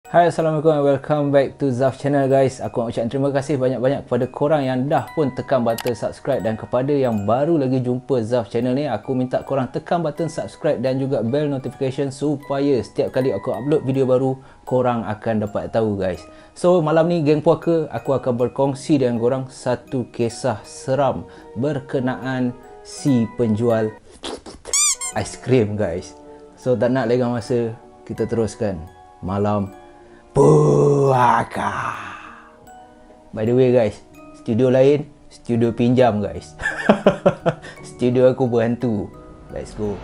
Hai, Assalamualaikum and welcome back to Zaf Channel guys. Aku nak ucapkan terima kasih banyak-banyak kepada korang yang dah pun tekan button subscribe, dan kepada yang baru lagi jumpa Zaf Channel ni, aku minta korang tekan button subscribe dan juga bell notification supaya setiap kali aku upload video baru, korang akan dapat tahu guys. So malam ni geng puaka, aku akan berkongsi dengan korang satu kisah seram berkenaan si penjual aiskrim guys. So tak nak lengah masa, kita teruskan malam puaka. By the way guys, studio lain, studio pinjam guys. Studio aku berhantu. Let's go.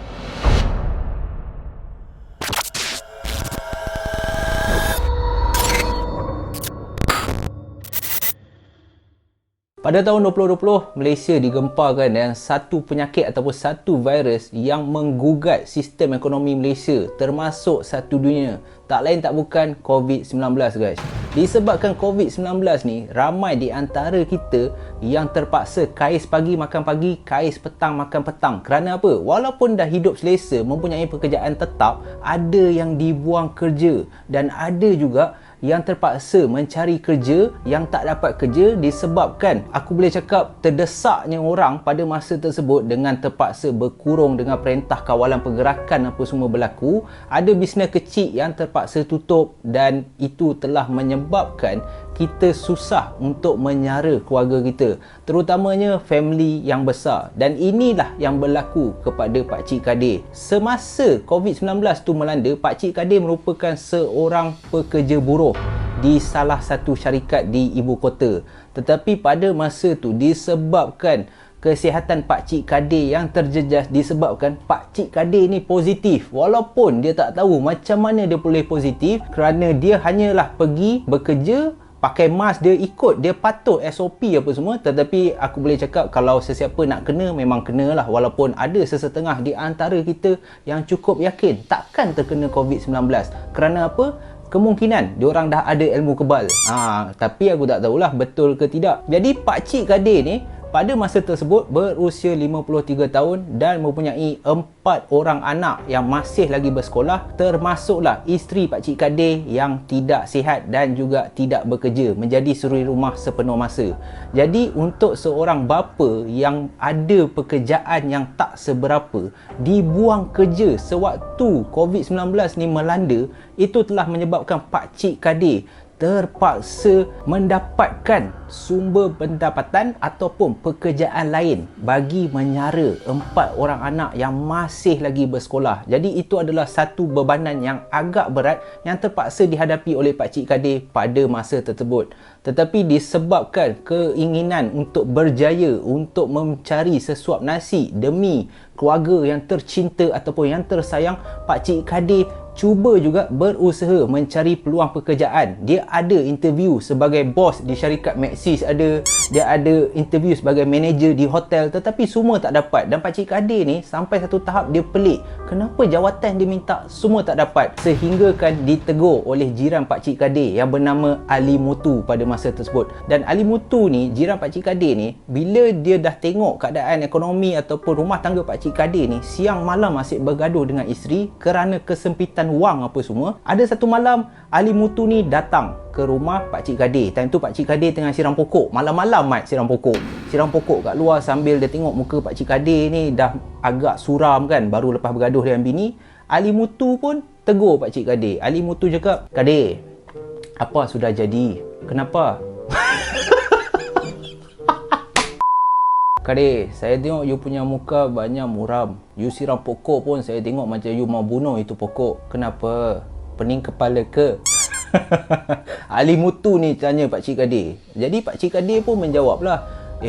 Pada tahun 2020, Malaysia digemparkan dengan satu penyakit ataupun satu virus yang menggugat sistem ekonomi Malaysia termasuk satu dunia. Tak lain tak bukan COVID-19 guys. Disebabkan COVID-19 ni, ramai di antara kita yang terpaksa kais pagi makan pagi, kais petang makan petang. Kerana apa? Walaupun dah hidup selesa, mempunyai pekerjaan tetap, ada yang dibuang kerja dan ada juga yang terpaksa mencari kerja yang tak dapat kerja disebabkan, aku boleh cakap, terdesaknya orang pada masa tersebut dengan terpaksa berkurung dengan perintah kawalan pergerakan apa semua berlaku. Ada bisnes kecil yang terpaksa tutup dan itu telah menyebabkan kita susah untuk menyara keluarga kita, terutamanya family yang besar. Dan inilah yang berlaku kepada Pakcik Kadir. Semasa COVID-19 tu melanda, Pakcik Kadir merupakan seorang pekerja buruh di salah satu syarikat di ibu kota. Tetapi pada masa tu, disebabkan kesihatan Pakcik Kadir yang terjejas, disebabkan Pakcik Kadir ni positif. Walaupun dia tak tahu macam mana dia boleh positif, kerana dia hanyalah pergi bekerja, pakai mask, dia ikut, dia patuh SOP apa semua. Tetapi aku boleh cakap, kalau sesiapa nak kena, memang kena lah. Walaupun ada sesetengah di antara kita yang cukup yakin takkan terkena COVID-19. Kerana apa? Kemungkinan diorang dah ada ilmu kebal. Tapi aku tak tahulah betul ke tidak. Jadi Pakcik Kadir ni pada masa tersebut berusia 53 tahun dan mempunyai 4 orang anak yang masih lagi bersekolah, termasuklah isteri Pakcik Kadir yang tidak sihat dan juga tidak bekerja, menjadi suri rumah sepenuh masa. Jadi untuk seorang bapa yang ada pekerjaan yang tak seberapa, dibuang kerja sewaktu COVID-19 ni melanda, itu telah menyebabkan Pakcik Kadir terpaksa mendapatkan sumber pendapatan ataupun pekerjaan lain bagi menyara 4 orang anak yang masih lagi bersekolah. Jadi itu adalah satu bebanan yang agak berat yang terpaksa dihadapi oleh Pakcik Kadir pada masa tersebut. Tetapi disebabkan keinginan untuk berjaya, untuk mencari sesuap nasi demi keluarga yang tercinta ataupun yang tersayang, Pakcik Kadir cuba juga berusaha mencari peluang pekerjaan. Dia ada interview sebagai bos di syarikat Maxis, dia ada interview sebagai manager di hotel, tetapi semua tak dapat. Dan Pakcik Kadir ni sampai satu tahap dia pelik, kenapa jawatan dia minta semua tak dapat, sehingga kan ditegur oleh jiran Pakcik Kadir yang bernama Ali Mutu pada masa tersebut. Dan Ali Mutu ni, jiran Pakcik Kadir ni, bila dia dah tengok keadaan ekonomi ataupun rumah tangga Pakcik Kadir ni siang malam asyik bergaduh dengan isteri kerana kesempitan wang apa semua, ada satu malam Ali Mutu ni datang ke rumah Pakcik Kadir. Time tu Pakcik Kadir tengah siram pokok. Malam-malam siram pokok kat luar sambil dia tengok muka Pakcik Kadir ni dah agak suram kan, baru lepas bergaduh dengan bini. Ali Mutu pun tegur Pakcik Kadir. Ali Mutu cakap, "Kadir, apa sudah jadi? Kenapa?" "Kadir, saya tengok you punya muka banyak muram. You siram pokok pun saya tengok macam you mau bunuh itu pokok. Kenapa? Pening kepala ke?" Ali Mutu ni tanya Pakcik Kadir. Jadi Pakcik Kadir pun menjawablah,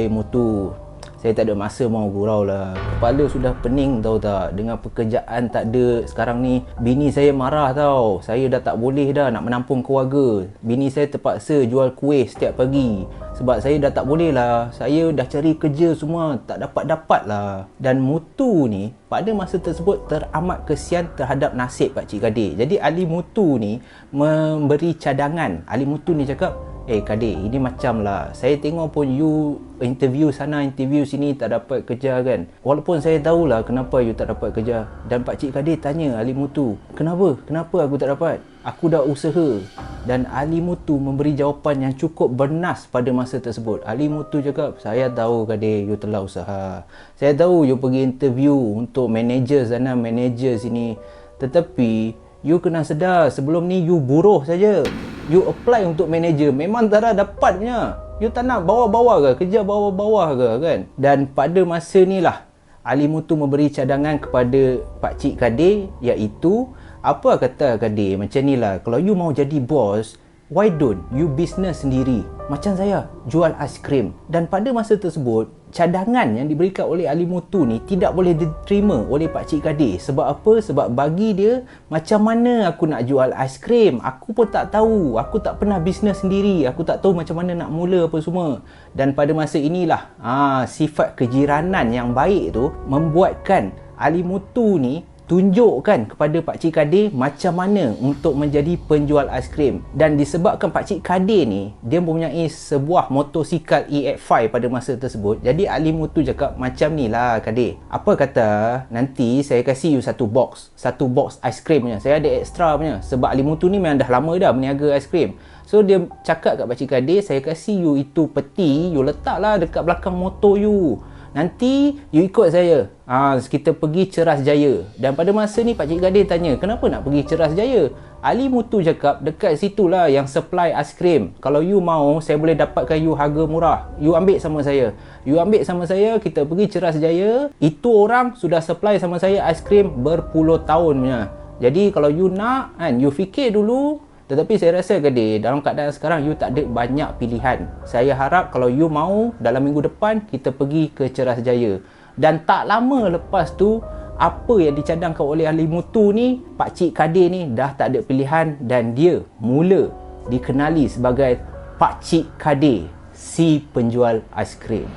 Mutu, saya tak ada masa mau gurau lah. Kepala sudah pening tahu tak. Dengan pekerjaan tak ada sekarang ni. Bini saya marah tau. Saya dah tak boleh dah nak menampung keluarga. Bini saya terpaksa jual kuih setiap pagi. Sebab saya dah tak boleh lah. Saya dah cari kerja semua, tak dapat-dapat lah. Dan Mutu ni pada masa tersebut teramat kesian terhadap nasib Pakcik Kadir. Jadi Ali Mutu ni memberi cadangan. Ali Mutu ni cakap, Kade, ini macam lah, saya tengok pun you interview sana interview sini tak dapat kerja kan. Walaupun saya tahulah kenapa you tak dapat kerja. Dan Pakcik Kade tanya Ali Muthu, kenapa aku tak dapat, aku dah usaha. Dan Ali Muthu memberi jawapan yang cukup bernas pada masa tersebut. Ali Muthu cakap, saya tahu Kade you telah usaha, saya tahu you pergi interview untuk manager sana manager sini, tetapi you kena sedar, sebelum ni you buruh saja. You apply untuk manager, memang tak ada dapatnya. You tak nak bawah-bawah ke, kerja bawah-bawah ke kan. Dan pada masa ni lah Ali Muthu memberi cadangan kepada Pakcik Kade, iaitu, apa kata Kade, macam ni lah, kalau you mau jadi bos, why don't you business sendiri, macam saya jual aiskrim. Dan pada masa tersebut, cadangan yang diberikan oleh Ali Muthu ni tidak boleh diterima oleh Pakcik Kade. Sebab apa? Sebab bagi dia, macam mana aku nak jual aiskrim, aku pun tak tahu, aku tak pernah bisnes sendiri, aku tak tahu macam mana nak mula apa semua. Dan pada masa inilah sifat kejiranan yang baik tu membuatkan Ali Muthu ni tunjukkan kepada Pakcik Kade macam mana untuk menjadi penjual aiskrim. Dan disebabkan Pakcik Kade ni, dia mempunyai sebuah motosikal EX5 pada masa tersebut, jadi Ali Muthu cakap, macam ni lah Kade, apa kata nanti saya kasih you satu box aiskrim punya, saya ada extra punya. Sebab Ali Muthu ni memang dah lama dah berniaga aiskrim. So dia cakap kat Pakcik Kade, saya kasih you itu peti, you letaklah dekat belakang motor you, nanti you ikut saya, kita pergi Ceras Jaya. Dan pada masa ni Pakcik Kade tanya, kenapa nak pergi Ceras Jaya? Ali Muthu cakap, dekat situlah yang supply aiskrim, kalau you mau, saya boleh dapatkan you harga murah, you ambil sama saya, kita pergi Ceras Jaya. Itu orang sudah supply sama saya aiskrim berpuluh tahun punya. Jadi kalau you nak kan, you fikir dulu. Tetapi saya rasa Kade, dalam keadaan sekarang you tak ada banyak pilihan. Saya harap kalau you mau, dalam minggu depan kita pergi ke Ceras Jaya. Dan tak lama lepas tu, apa yang dicadangkan oleh Ali Muthu ni, Pakcik Kade ni dah tak ada pilihan dan dia mula dikenali sebagai Pakcik Kade, si penjual aiskrim.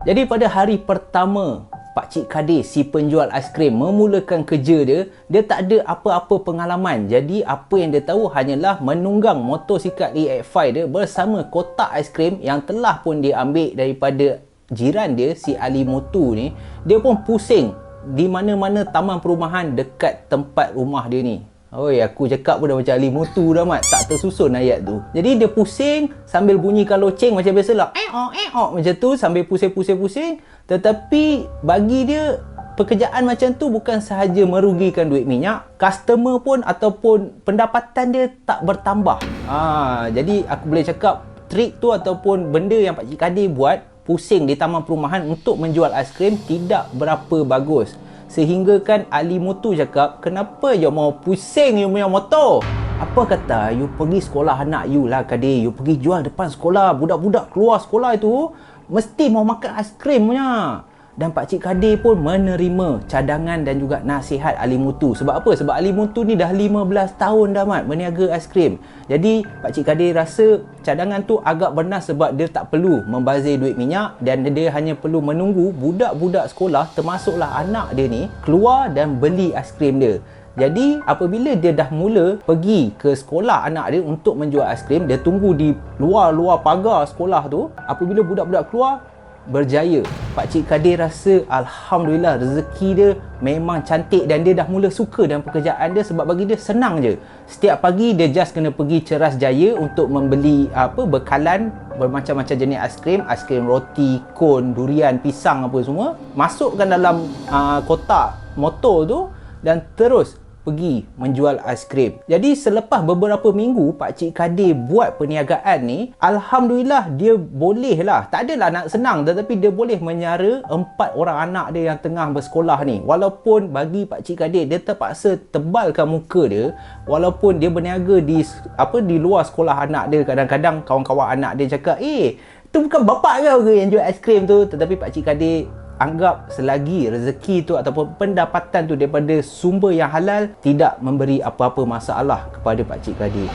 Jadi pada hari pertama Pakcik Kade, si penjual aiskrim, memulakan kerja dia tak ada apa-apa pengalaman. Jadi apa yang dia tahu hanyalah menunggang motosikal EX5 dia bersama kotak aiskrim yang telah pun dia ambil daripada jiran dia, si Ali Muthu ni. Dia pun pusing di mana-mana taman perumahan dekat tempat rumah dia ni. Oi, aku cakap pun dah macam Ali Muthu dah mat, tak tersusun ayat tu. Jadi dia pusing sambil bunyikan loceng macam biasalah, macam tu, sambil pusing-pusing. Tetapi bagi dia, pekerjaan macam tu bukan sahaja merugikan duit minyak, customer pun ataupun pendapatan dia tak bertambah. Jadi aku boleh cakap trik tu ataupun benda yang Pakcik Kade buat, pusing di taman perumahan untuk menjual aiskrim, tidak berapa bagus. Sehingga kan Ali Muthu cakap, kenapa you mau pusing you punya motor? Apa kata you pergi sekolah anak you lah Kade, you pergi jual depan sekolah, budak-budak keluar sekolah itu mesti mau makan aiskrim punya. Dan Pakcik Kade pun menerima cadangan dan juga nasihat Ali Muthu. Sebab apa? Sebab Ali Muthu ni dah 15 tahun dah mat berniaga aiskrim. Jadi Pakcik Kade rasa cadangan tu agak bernas sebab dia tak perlu membazir duit minyak dan dia hanya perlu menunggu budak-budak sekolah, termasuklah anak dia ni, keluar dan beli aiskrim dia. Jadi apabila dia dah mula pergi ke sekolah anak dia untuk menjual aiskrim, dia tunggu di luar pagar sekolah tu. Apabila budak-budak keluar, berjaya. Pakcik Kade rasa alhamdulillah rezeki dia memang cantik dan dia dah mula suka dengan pekerjaan dia sebab bagi dia senang je. Setiap pagi dia just kena pergi Ceras Jaya untuk membeli bekalan bermacam-macam jenis aiskrim roti, kon, durian, pisang apa semua, masukkan dalam kotak motor tu dan terus pergi menjual aiskrim. Jadi selepas beberapa minggu Pakcik Kade buat perniagaan ni, alhamdulillah dia boleh lah, tak adalah nak senang, tetapi dia boleh menyara 4 orang anak dia yang tengah bersekolah ni. Walaupun bagi Pakcik Kade, dia terpaksa tebalkan muka dia, walaupun dia berniaga di luar sekolah anak dia. Kadang-kadang kawan-kawan anak dia cakap, tu bukan bapak kau ke yang jual aiskrim tu? Tetapi Pakcik Kade anggap selagi rezeki tu ataupun pendapatan tu daripada sumber yang halal, tidak memberi apa-apa masalah kepada Pakcik Kade.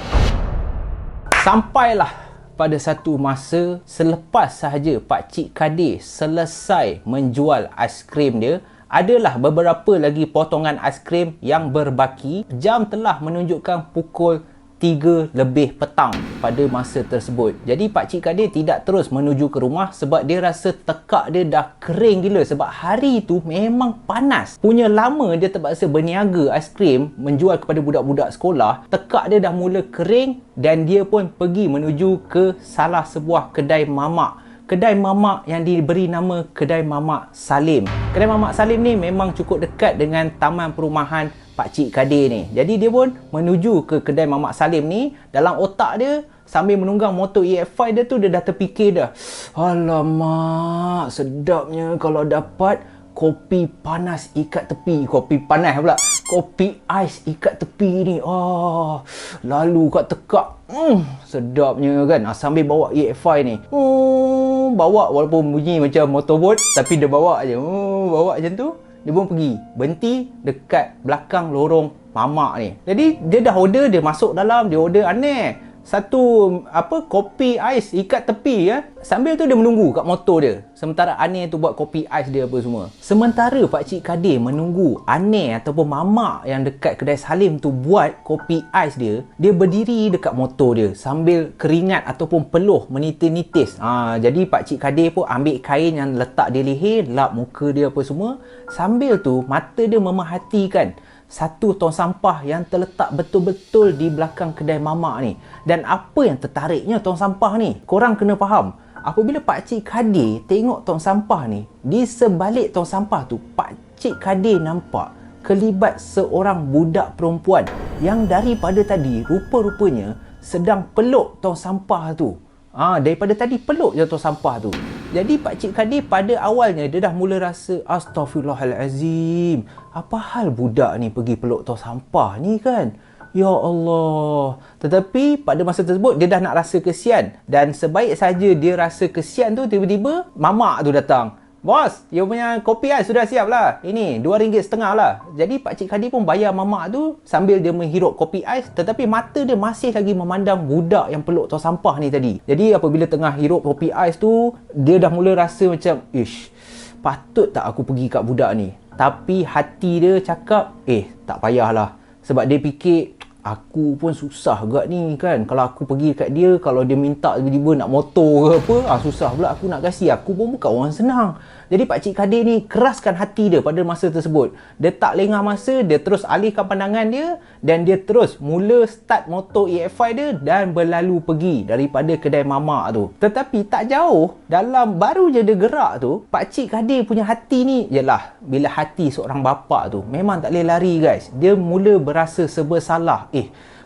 Sampailah pada satu masa, selepas sahaja Pakcik Kade selesai menjual aiskrim dia, adalah beberapa lagi potongan aiskrim yang berbaki. Jam telah menunjukkan pukul 3 lebih petang pada masa tersebut. Jadi Pakcik Kadir tidak terus menuju ke rumah sebab dia rasa tekak dia dah kering gila sebab hari itu memang panas. Punya lama dia terpaksa berniaga aiskrim menjual kepada budak-budak sekolah, tekak dia dah mula kering dan dia pun pergi menuju ke salah sebuah kedai mamak. Kedai mamak yang diberi nama Kedai Mamak Salim. Kedai Mamak Salim ni memang cukup dekat dengan taman perumahan Pakcik Kadir ni. Jadi dia pun menuju ke Kedai Mamak Salim ni. Dalam otak dia, sambil menunggang motor EF5 dia tu, dia dah terfikir dah, alamak, sedapnya kalau dapat kopi panas ikat tepi. Kopi panas pula. Kopi ais ikat tepi ni. Lalu kat tekak. Sedapnya kan. Sambil bawa EF5 ni. Bawa walaupun bunyi macam motorboat, tapi dia bawa je. Bawa macam tu. Dia pun pergi. Berhenti dekat belakang lorong mamak ni. Jadi dia dah order, dia masuk dalam, dia order aneh. Satu kopi ais ikat tepi ya. Sambil tu dia menunggu kat motor dia. Sementara Aneh tu buat kopi ais dia apa semua. Sementara Pakcik Kadir menunggu Aneh ataupun mamak yang dekat kedai Salim tu buat kopi ais dia, dia berdiri dekat motor dia sambil keringat ataupun peluh menitis-nitis. Jadi Pakcik Kadir pun ambil kain yang letak di leher, lap muka dia apa semua. Sambil tu mata dia memerhatikan satu tong sampah yang terletak betul-betul di belakang kedai mamak ni. Dan apa yang tertariknya tong sampah ni? Korang kena faham. Apabila Pakcik Kadir tengok tong sampah ni, di sebalik tong sampah tu, Pakcik Kadir nampak kelibat seorang budak perempuan yang daripada tadi rupa-rupanya sedang peluk tong sampah tu. Daripada tadi peluk je tong sampah tu. Jadi Pakcik Kadir pada awalnya dia dah mula rasa, astaghfirullahalazim, apa hal budak ni pergi peluk tong sampah ni kan? Ya Allah. Tetapi pada masa tersebut dia dah nak rasa kesian. Dan sebaik saja dia rasa kesian tu, tiba-tiba mamak tu datang. Bos, you punya kopi ais sudah siap lah. Ini RM2.5 lah. Jadi Pakcik Kadir pun bayar mamak tu sambil dia menghirup kopi ais. Tetapi mata dia masih lagi memandang budak yang peluk tong sampah ni tadi. Jadi apabila tengah hirup kopi ais tu, dia dah mula rasa macam, ish, patut tak aku pergi kat budak ni? Tapi hati dia cakap, tak payahlah. Sebab dia fikir, aku pun susah agak ni kan. Kalau aku pergi kat dia, kalau dia minta tiba-tiba nak motor ke apa, susah pula aku nak kasih. Aku pun bukan orang senang. Jadi Pakcik Kadir ni keraskan hati dia pada masa tersebut. Dia tak lengah masa, dia terus alihkan pandangan dia dan dia terus mula start motor EF5 dia dan berlalu pergi daripada kedai mamak tu. Tetapi tak jauh, dalam baru je dia gerak tu, Pakcik Kadir punya hati ni, yelah, bila hati seorang bapa tu memang tak boleh lari guys. Dia mula berasa serba salah.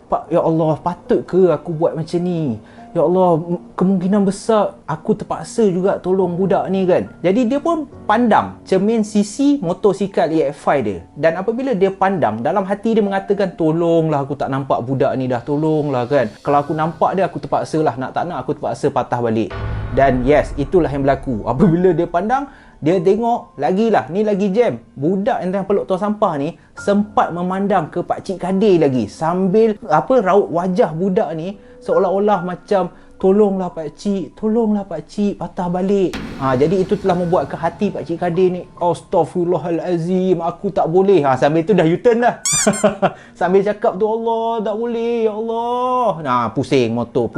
Pak, ya Allah, patut ke aku buat macam ni? Ya Allah, kemungkinan besar aku terpaksa juga tolong budak ni kan. Jadi dia pun pandang cermin sisi motosikal EF5 dia. Dan apabila dia pandang, dalam hati dia mengatakan, tolonglah aku tak nampak budak ni dah, tolonglah kan. Kalau aku nampak dia, aku terpaksa lah, nak tak nak aku terpaksa patah balik. Dan yes, itulah yang berlaku. Apabila dia pandang, dia tengok lagilah, ni lagi jam. Budak yang tengah peluk tong sampah ni sempat memandang ke Pakcik Kadir lagi sambil raut wajah budak ni seolah-olah macam, tolonglah pakcik, patah balik. Jadi itu telah membuat ke hati Pakcik Kadir ni, astaghfirullahalazim, aku tak boleh. Sambil tu dah U-turn dah. Sambil cakap tu, Allah, tak boleh, ya Allah. Pusing motor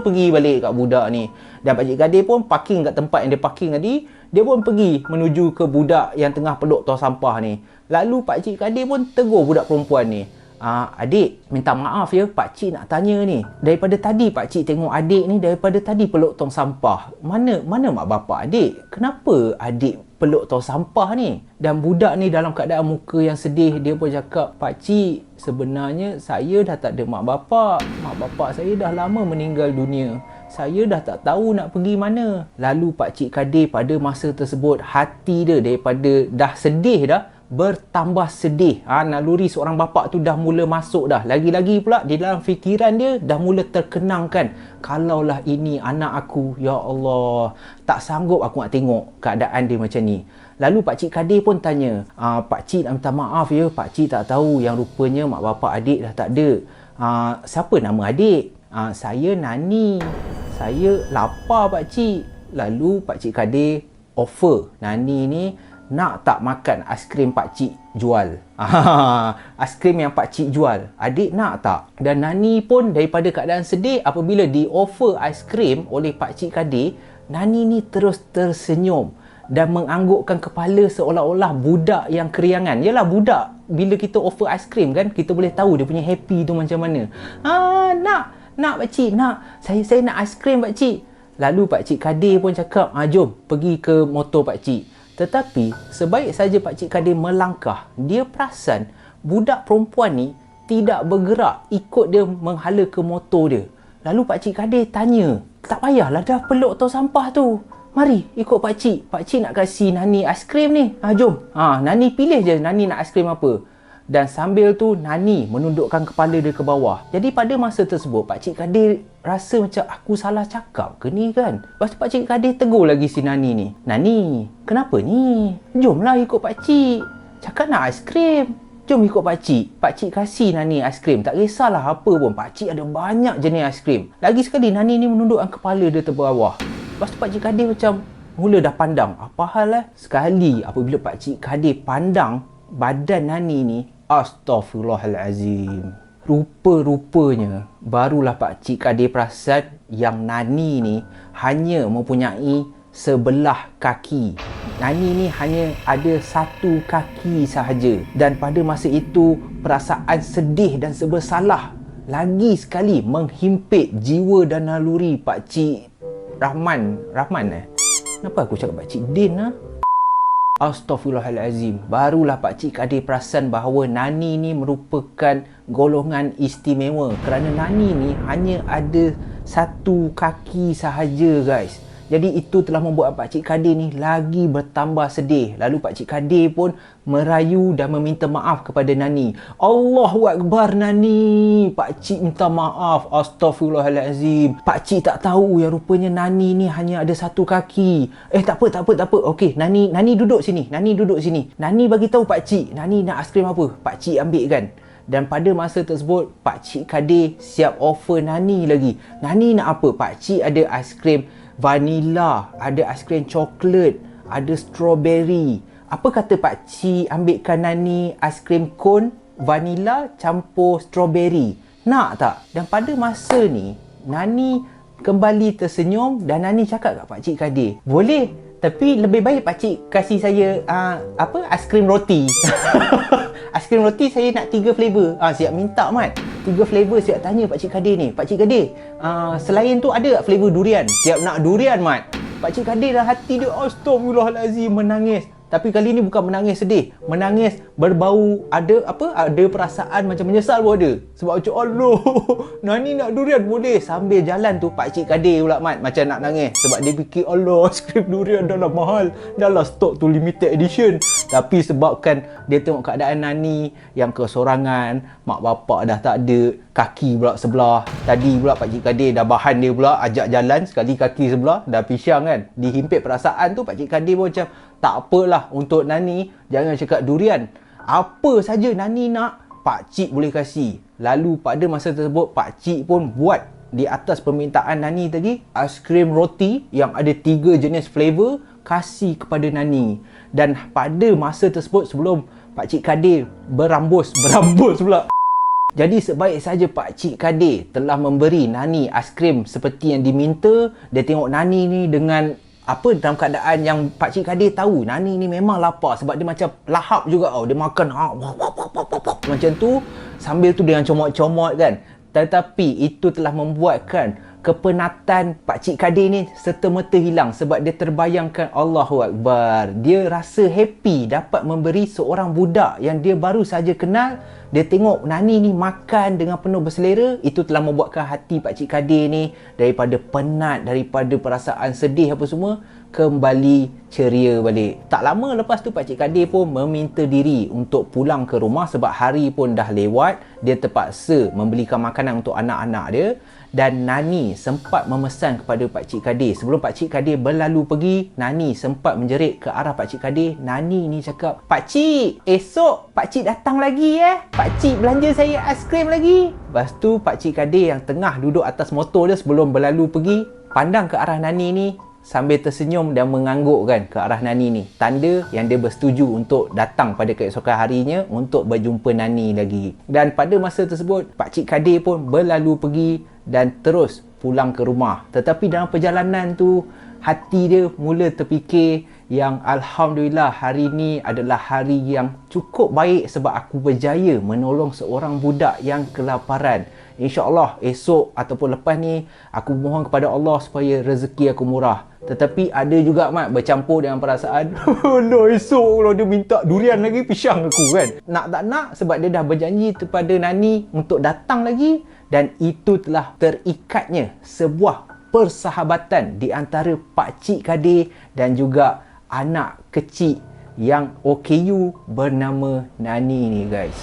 pergi balik kat budak ni. Dan Pakcik Kadir pun parking kat tempat yang dia parking tadi. Dia pun pergi menuju ke budak yang tengah peluk tong sampah ni. Lalu Pakcik Kadir pun tegur budak perempuan ni. Adik, minta maaf ya, pakcik nak tanya ni. Daripada tadi pakcik tengok adik ni, daripada tadi peluk tong sampah. Mana mak bapak adik? Kenapa adik peluk tong sampah ni? Dan budak ni dalam keadaan muka yang sedih, dia pun cakap, pakcik, sebenarnya saya dah tak ada mak bapak. Mak bapak saya dah lama meninggal dunia. Saya dah tak tahu nak pergi mana. Lalu Pakcik Kadir pada masa tersebut, hati dia daripada dah sedih dah, bertambah sedih. Naluri seorang bapa tu dah mula masuk dah. Lagi-lagi pula di dalam fikiran dia dah mula terkenangkan, kalaulah ini anak aku, ya Allah, tak sanggup aku nak tengok keadaan dia macam ni. Lalu Pakcik Kadir pun tanya, pakcik nak minta maaf ya, pakcik tak tahu yang rupanya mak bapak adik dah tak ada. Siapa nama adik? Saya Nani. Saya lapar pakcik. Lalu Pakcik Kadir offer Nani ni nak tak makan aiskrim pakcik jual? Aiskrim yang pakcik jual, adik nak tak? Dan Nani pun daripada keadaan sedih apabila di-offer aiskrim oleh pakcik Kadir, Nani ni terus tersenyum dan menganggukkan kepala seolah-olah budak yang keriangan. Yalah, budak bila kita offer aiskrim kan, kita boleh tahu dia punya happy tu macam mana. Nak pakcik, nak. Saya nak aiskrim pakcik. Lalu pakcik Kadir pun cakap, jom pergi ke motor pakcik. Tetapi sebaik saja pakcik Kadir melangkah, dia perasan budak perempuan ni tidak bergerak ikut dia menghala ke motor dia. Lalu pakcik Kadir tanya, tak payahlah dah peluk tong sampah tu. Mari ikut pakcik. Pakcik nak kasih Nani aiskrim ni. Jom. Nani pilih je Nani nak aiskrim apa. Dan sambil tu Nani menundukkan kepala dia ke bawah. Jadi pada masa tersebut pakcik Kadir rasa macam aku salah cakap ke ni kan. Lepas tu pakcik Kadir tegur lagi si Nani ni. Nani, kenapa ni? Jomlah ikut pakcik. Cakap nak aiskrim. Jom ikut pakcik. Pakcik kasih Nani aiskrim. Tak kisahlah apa pun. Pakcik ada banyak jenis aiskrim. Lagi sekali Nani ni menundukkan kepala dia terbawah. Lepas tu pakcik Kadir macam mula dah pandang. Apa hal Sekali apabila pakcik Kadir pandang badan Nani ni, astaghfirullahalazim. Rupa-rupanya barulah pakcik Kadir perasan yang Nani ni hanya mempunyai sebelah kaki. Nani ni hanya ada satu kaki sahaja. Dan pada masa itu perasaan sedih dan serba salah lagi sekali menghimpit jiwa dan naluri pakcik Rahman. Kenapa aku cakap pakcik Din Astaghfirullahalazim. Barulah pakcik Kadir perasan bahawa Nani ni merupakan golongan istimewa kerana Nani ni hanya ada satu kaki sahaja guys. Jadi itu telah membuat pakcik Kadir ni lagi bertambah sedih. Lalu pakcik Kadir pun merayu dan meminta maaf kepada Nani. Allahu Akbar Nani. Pakcik minta maaf. Astaghfirullahalazim. Pakcik tak tahu yang rupanya Nani ni hanya ada satu kaki. Tak apa. Okey, Nani duduk sini. Nani bagi tahu pakcik, Nani nak aiskrim apa? Pakcik ambil kan. Dan pada masa tersebut pakcik Kadir siap offer Nani lagi. Nani nak apa? Pakcik ada aiskrim vanila, ada aiskrim coklat, ada strawberry. Apa kata pakcik ambilkan Nani aiskrim cone vanila campur strawberry? Nak tak? Dan pada masa ni Nani kembali tersenyum dan Nani cakap kat pakcik Kadir, boleh, tapi lebih baik pakcik kasih saya aiskrim roti. Aiskrim roti saya nak 3 flavor. Siap minta mat. 3 flavor siap tanya pakcik Kadir ni. Pakcik Kadir, selain tu ada tak flavor durian? Siap nak durian mat. Pakcik Kadir dah hati dia astaghfirullahalazim menangis. Tapi kali ni bukan menangis sedih, menangis berbau ada perasaan macam menyesal pun ada. Sebab macam Allah, Nani nak durian boleh. Sambil jalan tu pakcik Kadir pula mat macam nak nangis sebab dia fikir Allah, aiskrim durian dah lah mahal, dah lah stok tu limited edition. Tapi sebabkan dia tengok keadaan Nani yang kesorangan, mak bapak dah tak ada, kaki pula sebelah. Tadi pula pakcik Kadir dah bahan dia pula ajak jalan, sekali kaki sebelah dah pisang kan. Dihimpit perasaan tu pakcik Kadir pun macam tak apalah, untuk Nani jangan cakap durian. Apa saja Nani nak, pakcik boleh kasih. Lalu pada masa tersebut pakcik pun buat di atas permintaan Nani tadi aiskrim roti yang ada 3 jenis flavor kasih kepada Nani. Dan pada masa tersebut sebelum pakcik Kadir berambus pula. Jadi sebaik saja pakcik Kadir telah memberi Nani aiskrim seperti yang diminta, dia tengok Nani ni dengan dalam keadaan yang pakcik Kadir tahu Nani ni memang lapar sebab dia macam lahap juga dia makan macam tu, sambil tu dia comot-comot kan. Tetapi itu telah membuatkan kepenatan pakcik Kadir ni serta-merta hilang sebab dia terbayangkan Allahu Akbar. Dia rasa happy dapat memberi seorang budak yang dia baru saja kenal. Dia tengok Nani ni makan dengan penuh berselera. Itu telah membuatkan hati pakcik Kadir ni daripada penat, daripada perasaan sedih apa semua, kembali ceria balik. Tak lama lepas tu pakcik Kadir pun meminta diri untuk pulang ke rumah sebab hari pun dah lewat. Dia terpaksa membelikan makanan untuk anak-anak dia. Dan Nani sempat memesan kepada pakcik Kadir. Sebelum pakcik Kadir berlalu pergi, Nani sempat menjerit ke arah pakcik Kadir. Nani ni cakap, "Pakcik, esok pakcik datang lagi Pakcik belanja saya aiskrim lagi." Lepas tu pakcik Kadir yang tengah duduk atas motor dia sebelum berlalu pergi, pandang ke arah Nani ni, sambil tersenyum dan mengangguk kan ke arah Nani ni. Tanda yang dia bersetuju untuk datang pada keesokan harinya untuk berjumpa Nani lagi. Dan pada masa tersebut, Pakcik Kadir pun berlalu pergi dan terus pulang ke rumah. Tetapi dalam perjalanan tu, hati dia mula terfikir yang Alhamdulillah hari ni adalah hari yang cukup baik sebab aku berjaya menolong seorang budak yang kelaparan. InsyaAllah esok ataupun lepas ni aku mohon kepada Allah supaya rezeki aku murah. Tetapi ada juga mat bercampur dengan perasaan lah esok kalau dia minta durian lagi, pisang aku kan. Nak tak nak sebab dia dah berjanji kepada Nani untuk datang lagi. Dan itu telah terikatnya sebuah persahabatan di antara Pakcik Kadir dan juga anak kecil yang OKU bernama Nani ni guys.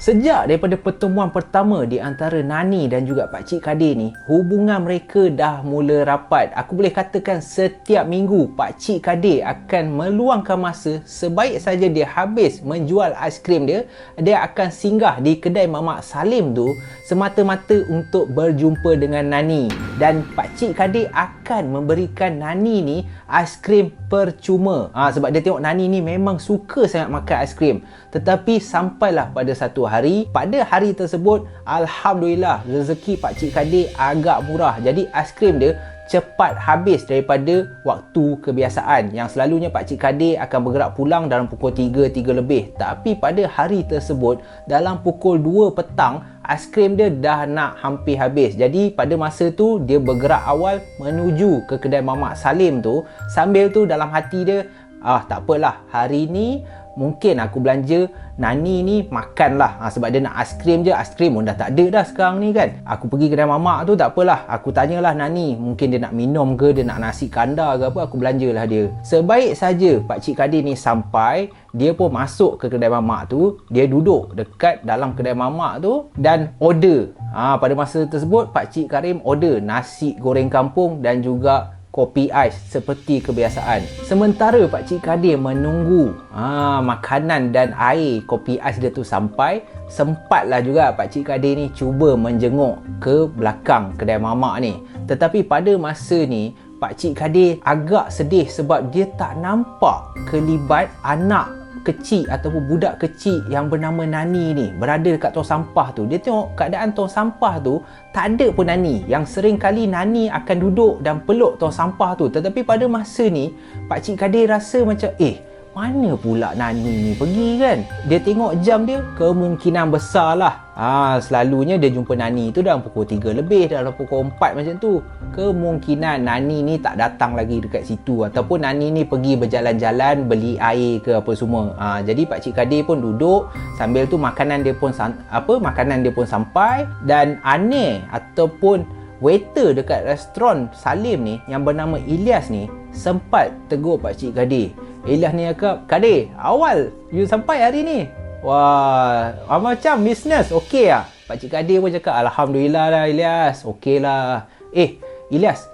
Sejak daripada pertemuan pertama di antara Nani dan juga Pakcik Kadir ni, hubungan mereka dah mula rapat. Aku boleh katakan setiap minggu Pakcik Kadir akan meluangkan masa, sebaik saja dia habis menjual aiskrim dia, dia akan singgah di kedai Mamak Salim tu semata-mata untuk berjumpa dengan Nani. Dan Pakcik Kadir akan memberikan Nani ni aiskrim percuma. Sebab dia tengok Nani ni memang suka sangat makan aiskrim. Tetapi sampailah pada satu hari, pada hari tersebut Alhamdulillah rezeki Pakcik Kadir agak murah. Jadi aiskrim dia cepat habis daripada waktu kebiasaan yang selalunya Pakcik Kadir akan bergerak pulang dalam pukul 3 lebih. Tapi pada hari tersebut dalam pukul 2 petang aiskrim dia dah nak hampir habis. Jadi pada masa tu dia bergerak awal menuju ke kedai Mamak Salim tu, sambil tu dalam hati dia, tak apalah, hari ni mungkin aku belanja Nani ni makanlah. Sebab dia nak aiskrim je, aiskrim pun dah tak ada dah sekarang ni kan. Aku pergi kedai mamak tu, tak apalah, aku tanyalah Nani, mungkin dia nak minum ke, dia nak nasi kandar ke apa, aku belanjalah dia. Sebaik saja Pakcik Kadir ni sampai, dia pun masuk ke kedai mamak tu, dia duduk dekat dalam kedai mamak tu dan order. Pada masa tersebut Pakcik Karim order nasi goreng kampung dan juga kopi ais seperti kebiasaan. Sementara Pakcik Kadir menunggu makanan dan air kopi ais dia tu sampai, sempatlah juga Pakcik Kadir ni cuba menjenguk ke belakang kedai mamak ni. Tetapi pada masa ni Pakcik Kadir agak sedih sebab dia tak nampak kelibat anak kecil ataupun budak kecil yang bernama Nani ni berada dekat tong sampah tu. Dia tengok keadaan tong sampah tu tak ada pun Nani, yang sering kali Nani akan duduk dan peluk tong sampah tu. Tetapi pada masa ni Pakcik Kadir rasa macam mana pula Nani ni pergi kan. Dia tengok jam dia, kemungkinan besar lah selalunya dia jumpa Nani tu dalam pukul 3 lebih, dalam pukul 4 macam tu. Kemungkinan Nani ni tak datang lagi dekat situ, ataupun Nani ni pergi berjalan-jalan beli air ke apa semua. Jadi Pakcik Kadir pun duduk, sambil tu makanan dia pun sampai. Dan aneh ataupun waiter dekat restoran Salim ni yang bernama Ilyas ni sempat tegur Pakcik Kadir. Ilyas ni cakap, "Kadir, awal you sampai hari ni. Wah, macam bisnes okey lah." Pakcik Kadir pun cakap, "Alhamdulillah lah Ilyas, okey lah." Ilyas,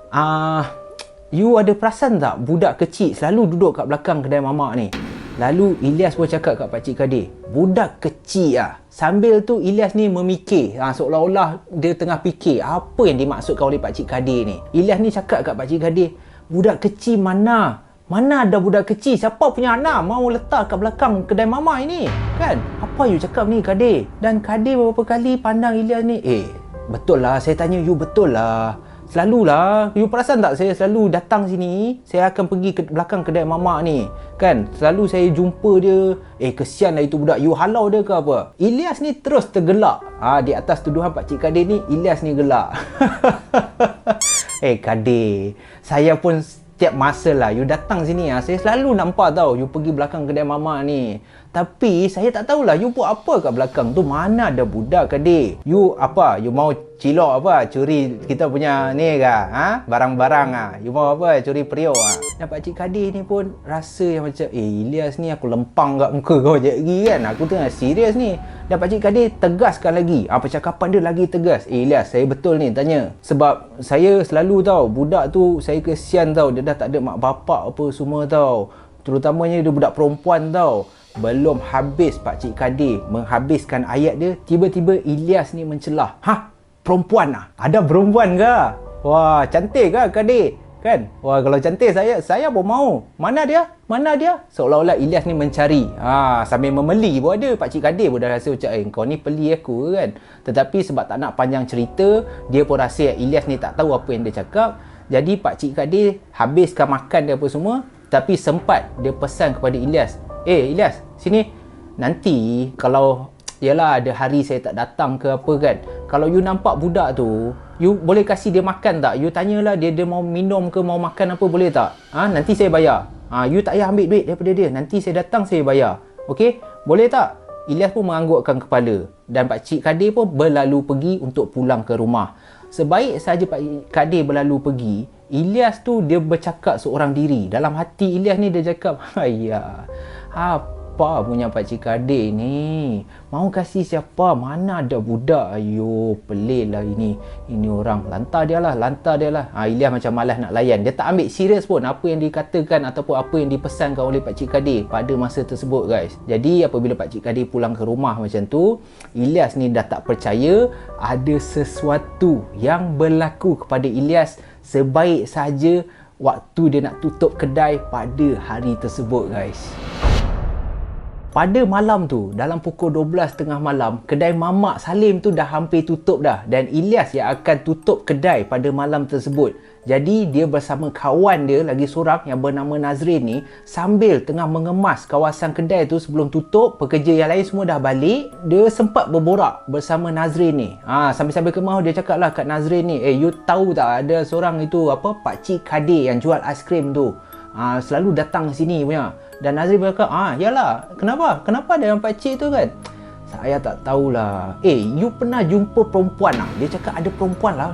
you ada perasan tak budak kecil selalu duduk kat belakang kedai mamak ni? Lalu Ilyas pun cakap kat Pakcik Kadir, "Budak kecil lah." Sambil tu Ilyas ni memikir, seolah-olah dia tengah fikir apa yang dimaksudkan oleh Pakcik Kadir ni. Ilyas ni cakap kat Pakcik Kadir, "Budak kecil mana? Mana ada budak kecil? Siapa punya anak mau letak kat belakang kedai mama ini? Kan? Apa you cakap ni Kadir?" Dan Kadir beberapa kali pandang Ilyas ni, betul lah, saya tanya you betul lah. Selalulah, you perasan tak saya selalu datang sini, saya akan pergi ke belakang kedai mamak ni. Kan? Selalu saya jumpa dia, kesian lah itu budak, you halau dia ke apa? Ilyas ni terus tergelak. Di atas tuduhan Pakcik Kadir ni, Ilyas ni gelak. Kadir, saya pun setiap masa lah you datang sini, saya selalu nampak tau you pergi belakang kedai mamak ni. Tapi saya tak tahulah you buat apa kat belakang tu. Mana ada budak Kadir? You apa? You mau cilok apa? Curi kita punya ni ke? Barang-barang You mau apa? Curi periuk Dan Pakcik Kadir ni pun rasa yang macam, Ilyas ni aku lempang kat muka kau je lagi kan. Aku tengah serius ni. Dan Pakcik Kadir tegaskan lagi. Percakapan dia lagi tegas. Ilyas, saya betul ni tanya. Sebab saya selalu tahu budak tu, saya kesian tau. Dia dah tak ada mak bapak apa semua tau. Terutamanya dia budak perempuan tau. Belum habis Pakcik Kadir menghabiskan ayat dia, tiba-tiba Ilyas ni mencelah. Perempuan lah? Ada perempuan ke? Wah, cantik ke Kadir? Kan? Wah, kalau cantik saya pun mau. Mana dia? Mana dia? Seolah-olah Ilyas ni mencari. Sambil memeli pun ada. Pakcik Kadir pun dah rasa macam, kau ni peli aku kan. Tetapi sebab tak nak panjang cerita, dia pun rasa Ilyas ni tak tahu apa yang dia cakap. Jadi Pakcik Kadir habiskan makan dia apa semua. Tapi sempat dia pesan kepada Ilyas, Ilyas, sini. Nanti kalau yalah ada hari saya tak datang ke apa kan, kalau you nampak budak tu, you boleh kasih dia makan tak? You tanyalah dia mau minum ke mau makan apa, boleh tak? Nanti saya bayar. You tak payah ambil duit daripada dia. Nanti saya datang saya bayar. Okey? Boleh tak? Ilyas pun menganggukkan kepala dan Pakcik Kadir pun berlalu pergi untuk pulang ke rumah. Sebaik saja Pakcik Kadir berlalu pergi, Ilyas tu dia bercakap seorang diri. Dalam hati Ilyas ni dia cakap, apa punya Pakcik Kadir ni? Mau kasih siapa? Mana ada budak? Ayo, pelik lah ini. Ini orang. Lantar dia lah. Ilyas macam malas nak layan. Dia tak ambil serius pun apa yang dikatakan ataupun apa yang dipesankan oleh Pakcik Kadir pada masa tersebut, guys. Jadi apabila Pakcik Kadir pulang ke rumah macam tu, Ilyas ni dah tak percaya ada sesuatu yang berlaku kepada Ilyas sebaik saja waktu dia nak tutup kedai pada hari tersebut, guys. Pada malam tu, dalam pukul 12 tengah malam, kedai Mamak Salim tu dah hampir tutup dah. Dan Ilyas yang akan tutup kedai pada malam tersebut. Jadi dia bersama kawan dia lagi seorang yang bernama Nazrin ni, sambil tengah mengemas kawasan kedai tu sebelum tutup, pekerja yang lain semua dah balik, dia sempat berborak bersama Nazrin ni. Sambil-sambil kemah dia cakap lah kat Nazrin ni, you tahu tak ada seorang itu Pakcik Kadir yang jual aiskrim tu. Selalu datang sini punya. Dan Nazrin berkata, yalah, kenapa ada yang pakcik tu kan? Saya tak tahulah. You pernah jumpa perempuan lah? Dia cakap ada perempuan lah,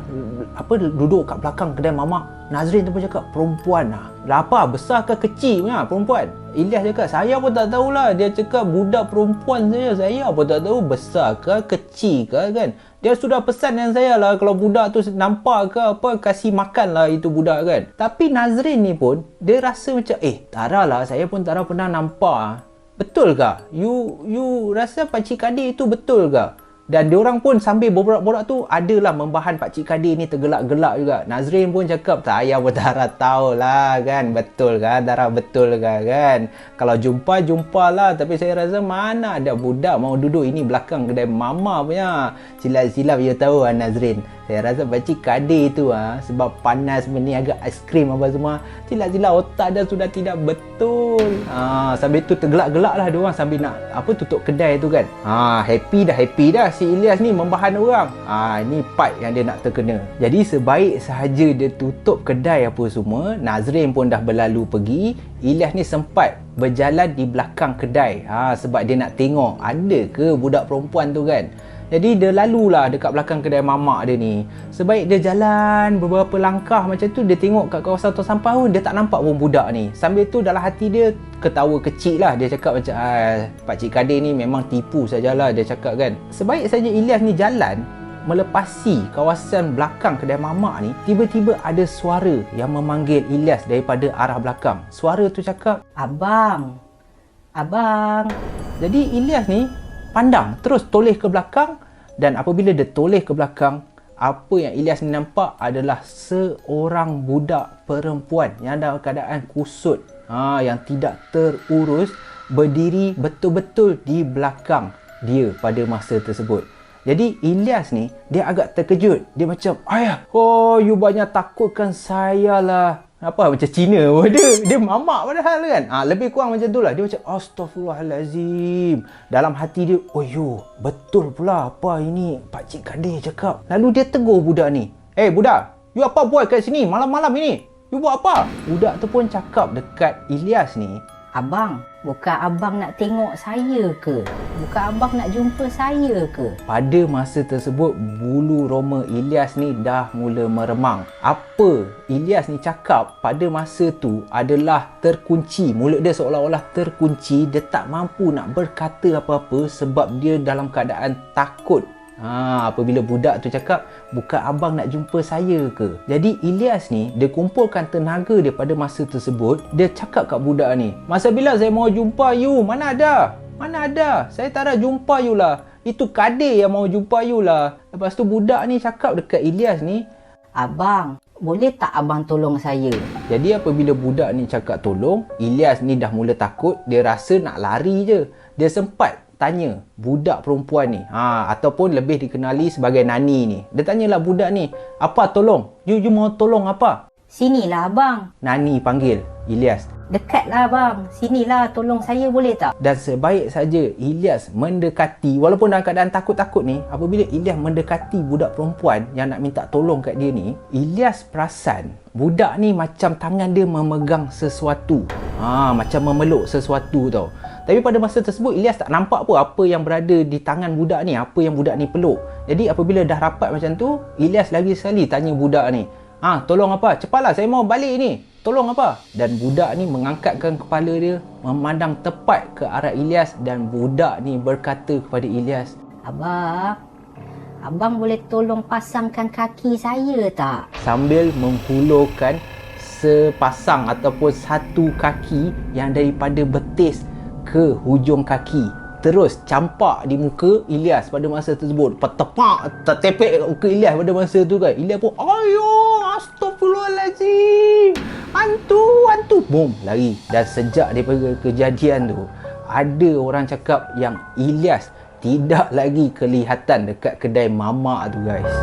duduk kat belakang kedai Mamak. Nazrin tu pun cakap, perempuan lah. Apa? Besar ke kecil punya perempuan? Ilyas cakap, saya pun tak tahulah. Dia cakap budak perempuan saja. Saya pun tak tahu besar ke kecil ke kan. Dia sudah pesan dengan saya lah, kalau budak tu nampak ke apa, kasih makan lah itu budak kan. Tapi Nazrin ni pun, dia rasa macam, tak lah, saya pun tak pernah nampak. Betul ke? You rasa Pakcik Kadir itu betul ke? Dan diorang pun sambil berborak-borak tu adalah membahan Pakcik Kadir ni tergelak-gelak juga. Nazrin pun cakap, saya pun tak tahu lah kan. Betul ke? Darah betul ke kan? Kalau jumpalah. Tapi saya rasa mana ada budak mau duduk ini belakang kedai Mama punya. Silap-silap you tahu Nazrin. Saya rasa Pakcik Kadir tu sebab panas ni agak aiskrim apa semua. Silap-silap otak dia sudah tidak betul. Sambil tu tergelak-gelak lah diorang sambil nak tutup kedai tu kan. Happy dah si Ilyas ni membahan orang. Ni part yang dia nak terkena. Jadi sebaik sahaja dia tutup kedai apa semua, Nazrin pun dah berlalu pergi. Ilyas ni sempat berjalan di belakang kedai. Sebab dia nak tengok ada ke budak perempuan tu kan. Jadi dia lalulah dekat belakang kedai Mamak dia ni. Sebaik dia jalan beberapa langkah macam tu, dia tengok kat kawasan tong sampah pun dia tak nampak pun budak ni. Sambil tu dalam hati dia ketawa kecil lah. Dia cakap macam, Pakcik Kadir ni memang tipu sajalah, dia cakap kan. Sebaik saja Ilyas ni jalan melepasi kawasan belakang kedai Mamak ni, tiba-tiba ada suara yang memanggil Ilyas daripada arah belakang. Suara tu cakap, Abang. Jadi Ilyas ni pandang, terus toleh ke belakang. Dan apabila dia toleh ke belakang, apa yang Ilyas ni nampak adalah seorang budak perempuan yang dalam keadaan kusut, yang tidak terurus, berdiri betul-betul di belakang dia pada masa tersebut. Jadi Ilyas ni, dia agak terkejut. Dia macam, ayah, you banyak takutkan saya lah. Macam Cina pun dia mamak padahal kan. Lebih kurang macam tu lah. Dia macam, Astaghfirullahalazim. Dalam hati dia, betul pula apa ini Pakcik Kadir cakap. Lalu dia tegur budak ni, budak, you apa buat kat sini malam-malam ini? You buat apa? Budak tu pun cakap dekat Ilyas ni, Abang, bukan abang nak tengok saya ke? Bukan abang nak jumpa saya ke? Pada masa tersebut, bulu roma Ilyas ni dah mula meremang. Apa Ilyas ni cakap pada masa tu adalah terkunci. Mulut dia seolah-olah terkunci. Dia tak mampu nak berkata apa-apa sebab dia dalam keadaan takut. Apabila budak tu cakap, bukan abang nak jumpa saya ke? Jadi Ilyas ni, dia kumpulkan tenaga dia pada masa tersebut. Dia cakap kat budak ni, masa bila saya mau jumpa you? Mana ada? Saya tak ada jumpa you lah. Itu Kadir yang mau jumpa you lah. Lepas tu budak ni cakap dekat Ilyas ni, Abang, boleh tak abang tolong saya? Jadi apabila budak ni cakap tolong, Ilyas ni dah mula takut. Dia rasa nak lari je. Dia sempat tanya budak perempuan ni, ataupun lebih dikenali sebagai Nani ni. Dia tanyalah budak ni, apa tolong? You mau tolong apa? Sinilah abang. Nani panggil Ilyas. Dekatlah abang. Sinilah, tolong saya boleh tak? Dan sebaik saja Ilyas mendekati, walaupun dalam keadaan takut-takut ni, apabila Ilyas mendekati budak perempuan yang nak minta tolong kat dia ni, Ilyas perasan budak ni macam tangan dia memegang sesuatu. Macam memeluk sesuatu tau. Tapi pada masa tersebut Ilyas tak nampak apa yang berada di tangan budak ni, apa yang budak ni peluk. Jadi apabila dah rapat macam tu, Ilyas lagi sekali tanya budak ni, tolong apa? Cepatlah, saya mau balik ni. Tolong apa? Dan budak ni mengangkatkan kepala dia, memandang tepat ke arah Ilyas, dan budak ni berkata kepada Ilyas, Abang boleh tolong pasangkan kaki saya tak? Sambil menghulurkan sepasang ataupun satu kaki yang daripada betis ke hujung kaki, terus campak di muka Ilyas pada masa tersebut. Tertepek ke Ilyas pada masa tu kan. Ilyas pun, astagfirullahaladzim, hantu, boom, lari. Dan sejak daripada kejadian tu, ada orang cakap yang Ilyas tidak lagi kelihatan dekat kedai mamak tu guys.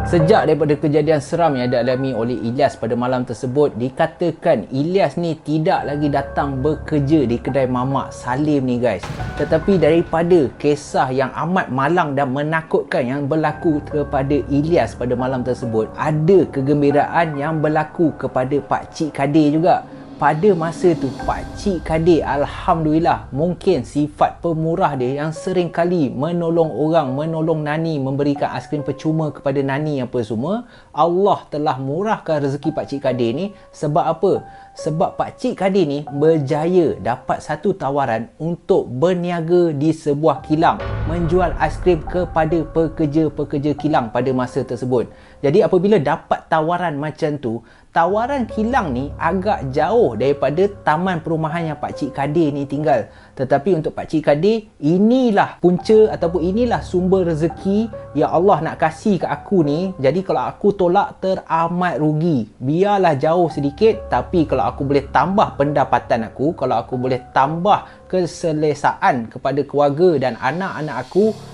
Sejak daripada kejadian seram yang dialami oleh Ilyas pada malam tersebut, dikatakan Ilyas ni tidak lagi datang bekerja di kedai mamak Salim ni guys. Tetapi daripada kisah yang amat malang dan menakutkan yang berlaku kepada Ilyas pada malam tersebut, ada kegembiraan yang berlaku kepada Pak Cik Kadir juga. Pada masa tu Pak Cik Kadir, alhamdulillah, mungkin sifat pemurah dia yang sering kali menolong orang, menolong Nani, memberikan aiskrim percuma kepada Nani apa semua, Allah telah murahkan rezeki Pak Cik Kadir ni. Sebab apa? Sebab Pak Cik Kadir ni berjaya dapat satu tawaran untuk berniaga di sebuah kilang, menjual aiskrim kepada pekerja-pekerja kilang pada masa tersebut. Jadi apabila dapat tawaran macam tu, tawaran kilang ni agak jauh daripada taman perumahan yang Pak Cik Kadir ni tinggal. Tetapi untuk Pak Cik Kadir, inilah punca ataupun inilah sumber rezeki yang Allah nak kasih ke aku ni. Jadi kalau aku tolak, teramat rugi. Biarlah jauh sedikit, tapi kalau aku boleh tambah pendapatan aku, kalau aku boleh tambah keselesaan kepada keluarga dan anak-anak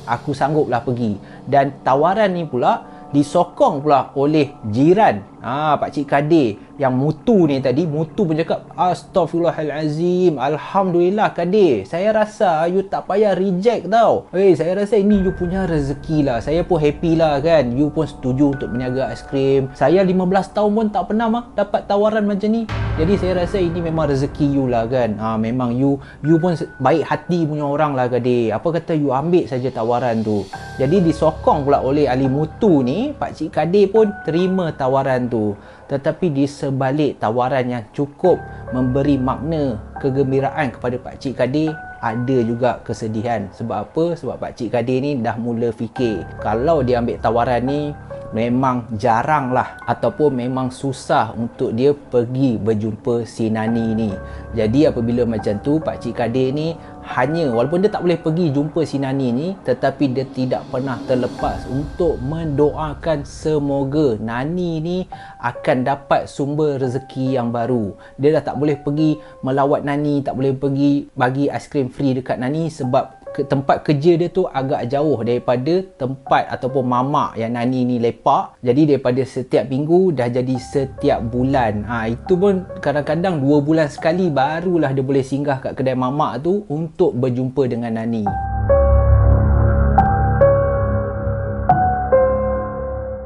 aku sangguplah pergi. Dan tawaran ni pula disokong pula oleh jiran Pak Cik Kadir yang Mutu ni tadi. Mutu pun cakap, astagfirullahalazim, alhamdulillah Kadir, saya rasa you tak payah reject tau. Saya rasa ini you punya rezeki lah. Saya pun happy lah kan, you pun setuju untuk berniaga aiskrim. Saya 15 tahun pun tak pernah dapat tawaran macam ni. Jadi saya rasa ini memang rezeki you lah kan. Memang you pun baik hati punya orang lah Kadir. Apa kata you ambil saja tawaran tu. Jadi disokong pula oleh ahli Mutu ni, Pak Cik Kadir pun terima tawaran tu. Tetapi di sebalik tawaran yang cukup memberi makna kegembiraan kepada Pak Cik Kadir, ada juga kesedihan. Sebab apa? Sebab Pak Cik Kadir ni dah mula fikir, kalau dia ambil tawaran ni, memang jarang lah ataupun memang susah untuk dia pergi berjumpa si Nani ni. Jadi apabila macam tu, Pak Cik Kadir ni hanya, walaupun dia tak boleh pergi jumpa si Nani ni, tetapi dia tidak pernah terlepas untuk mendoakan semoga Nani ni akan dapat sumber rezeki yang baru. Dia dah tak boleh pergi melawat Nani, tak boleh pergi bagi aiskrim free dekat Nani sebab tempat kerja dia tu agak jauh daripada tempat ataupun mamak yang Nani ni lepak. Jadi daripada setiap minggu dah jadi setiap bulan. Itu pun kadang-kadang 2 bulan sekali barulah dia boleh singgah kat kedai mamak tu untuk berjumpa dengan Nani.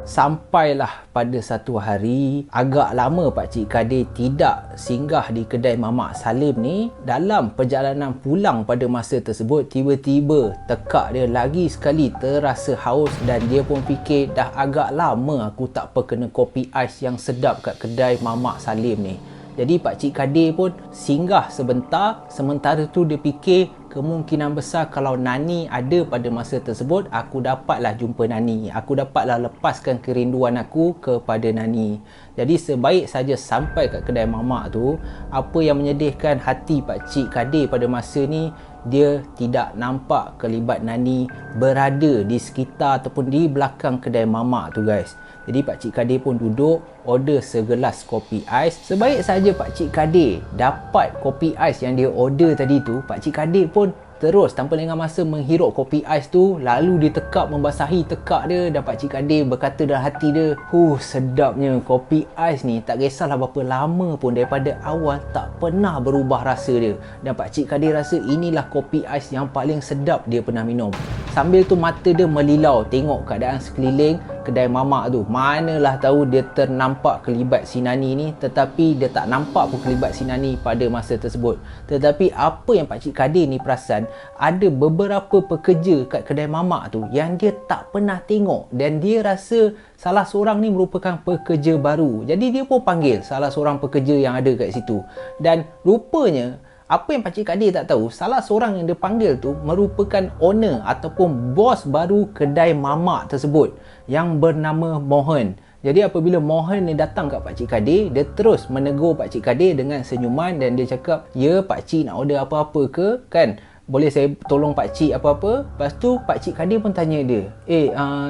Sampailah pada satu hari, agak lama Pak Cik Kadir tidak singgah di kedai mamak Salim ni. Dalam perjalanan pulang pada masa tersebut, tiba-tiba tekak dia lagi sekali terasa haus dan dia pun fikir, dah agak lama aku tak perkena kopi ais yang sedap kat kedai mamak Salim ni. Jadi Pak Cik Kadir pun singgah sebentar. Sementara tu dia fikir, kemungkinan besar kalau Nani ada pada masa tersebut, aku dapatlah jumpa Nani. Aku dapatlah lepaskan kerinduan aku kepada Nani. Jadi sebaik saja sampai kat kedai mamak tu, apa yang menyedihkan hati Pak Cik Kadir pada masa ni, dia tidak nampak kelibat Nani berada di sekitar ataupun di belakang kedai mamak tu guys. Jadi Pakcik Kadir pun duduk order segelas kopi ais. Sebaik saja Pakcik Kadir dapat kopi ais yang dia order tadi tu, Pakcik Kadir pun terus tanpa lengah masa menghirup kopi ais tu, lalu dia tekak, membasahi tekak dia, dan Pakcik Kadir berkata dalam hati dia, sedapnya kopi ais ni, tak kisahlah berapa lama pun daripada awal tak pernah berubah rasa dia. Dan Pakcik Kadir rasa inilah kopi ais yang paling sedap dia pernah minum. Sambil tu mata dia melilau tengok keadaan sekeliling kedai mamak tu. Manalah tahu dia ternampak kelibat si Nani ni, tetapi dia tak nampak pun kelibat si Nani pada masa tersebut. Tetapi apa yang Pakcik Kadir ni perasan, ada beberapa pekerja kat kedai mamak tu yang dia tak pernah tengok, dan dia rasa salah seorang ni merupakan pekerja baru. Jadi dia pun panggil salah seorang pekerja yang ada kat situ, dan rupanya apa yang Pakcik Kadir tak tahu, salah seorang yang dia panggil tu merupakan owner ataupun bos baru kedai mamak tersebut yang bernama Mohan. Jadi apabila Mohan ni datang kat Pakcik Kadir, dia terus menegur Pakcik Kadir dengan senyuman, dan dia cakap, "Ya, Pakcik nak order apa-apa ke? Kan? Boleh saya tolong Pakcik apa-apa?" Lepas tu Pakcik Kadir pun tanya dia,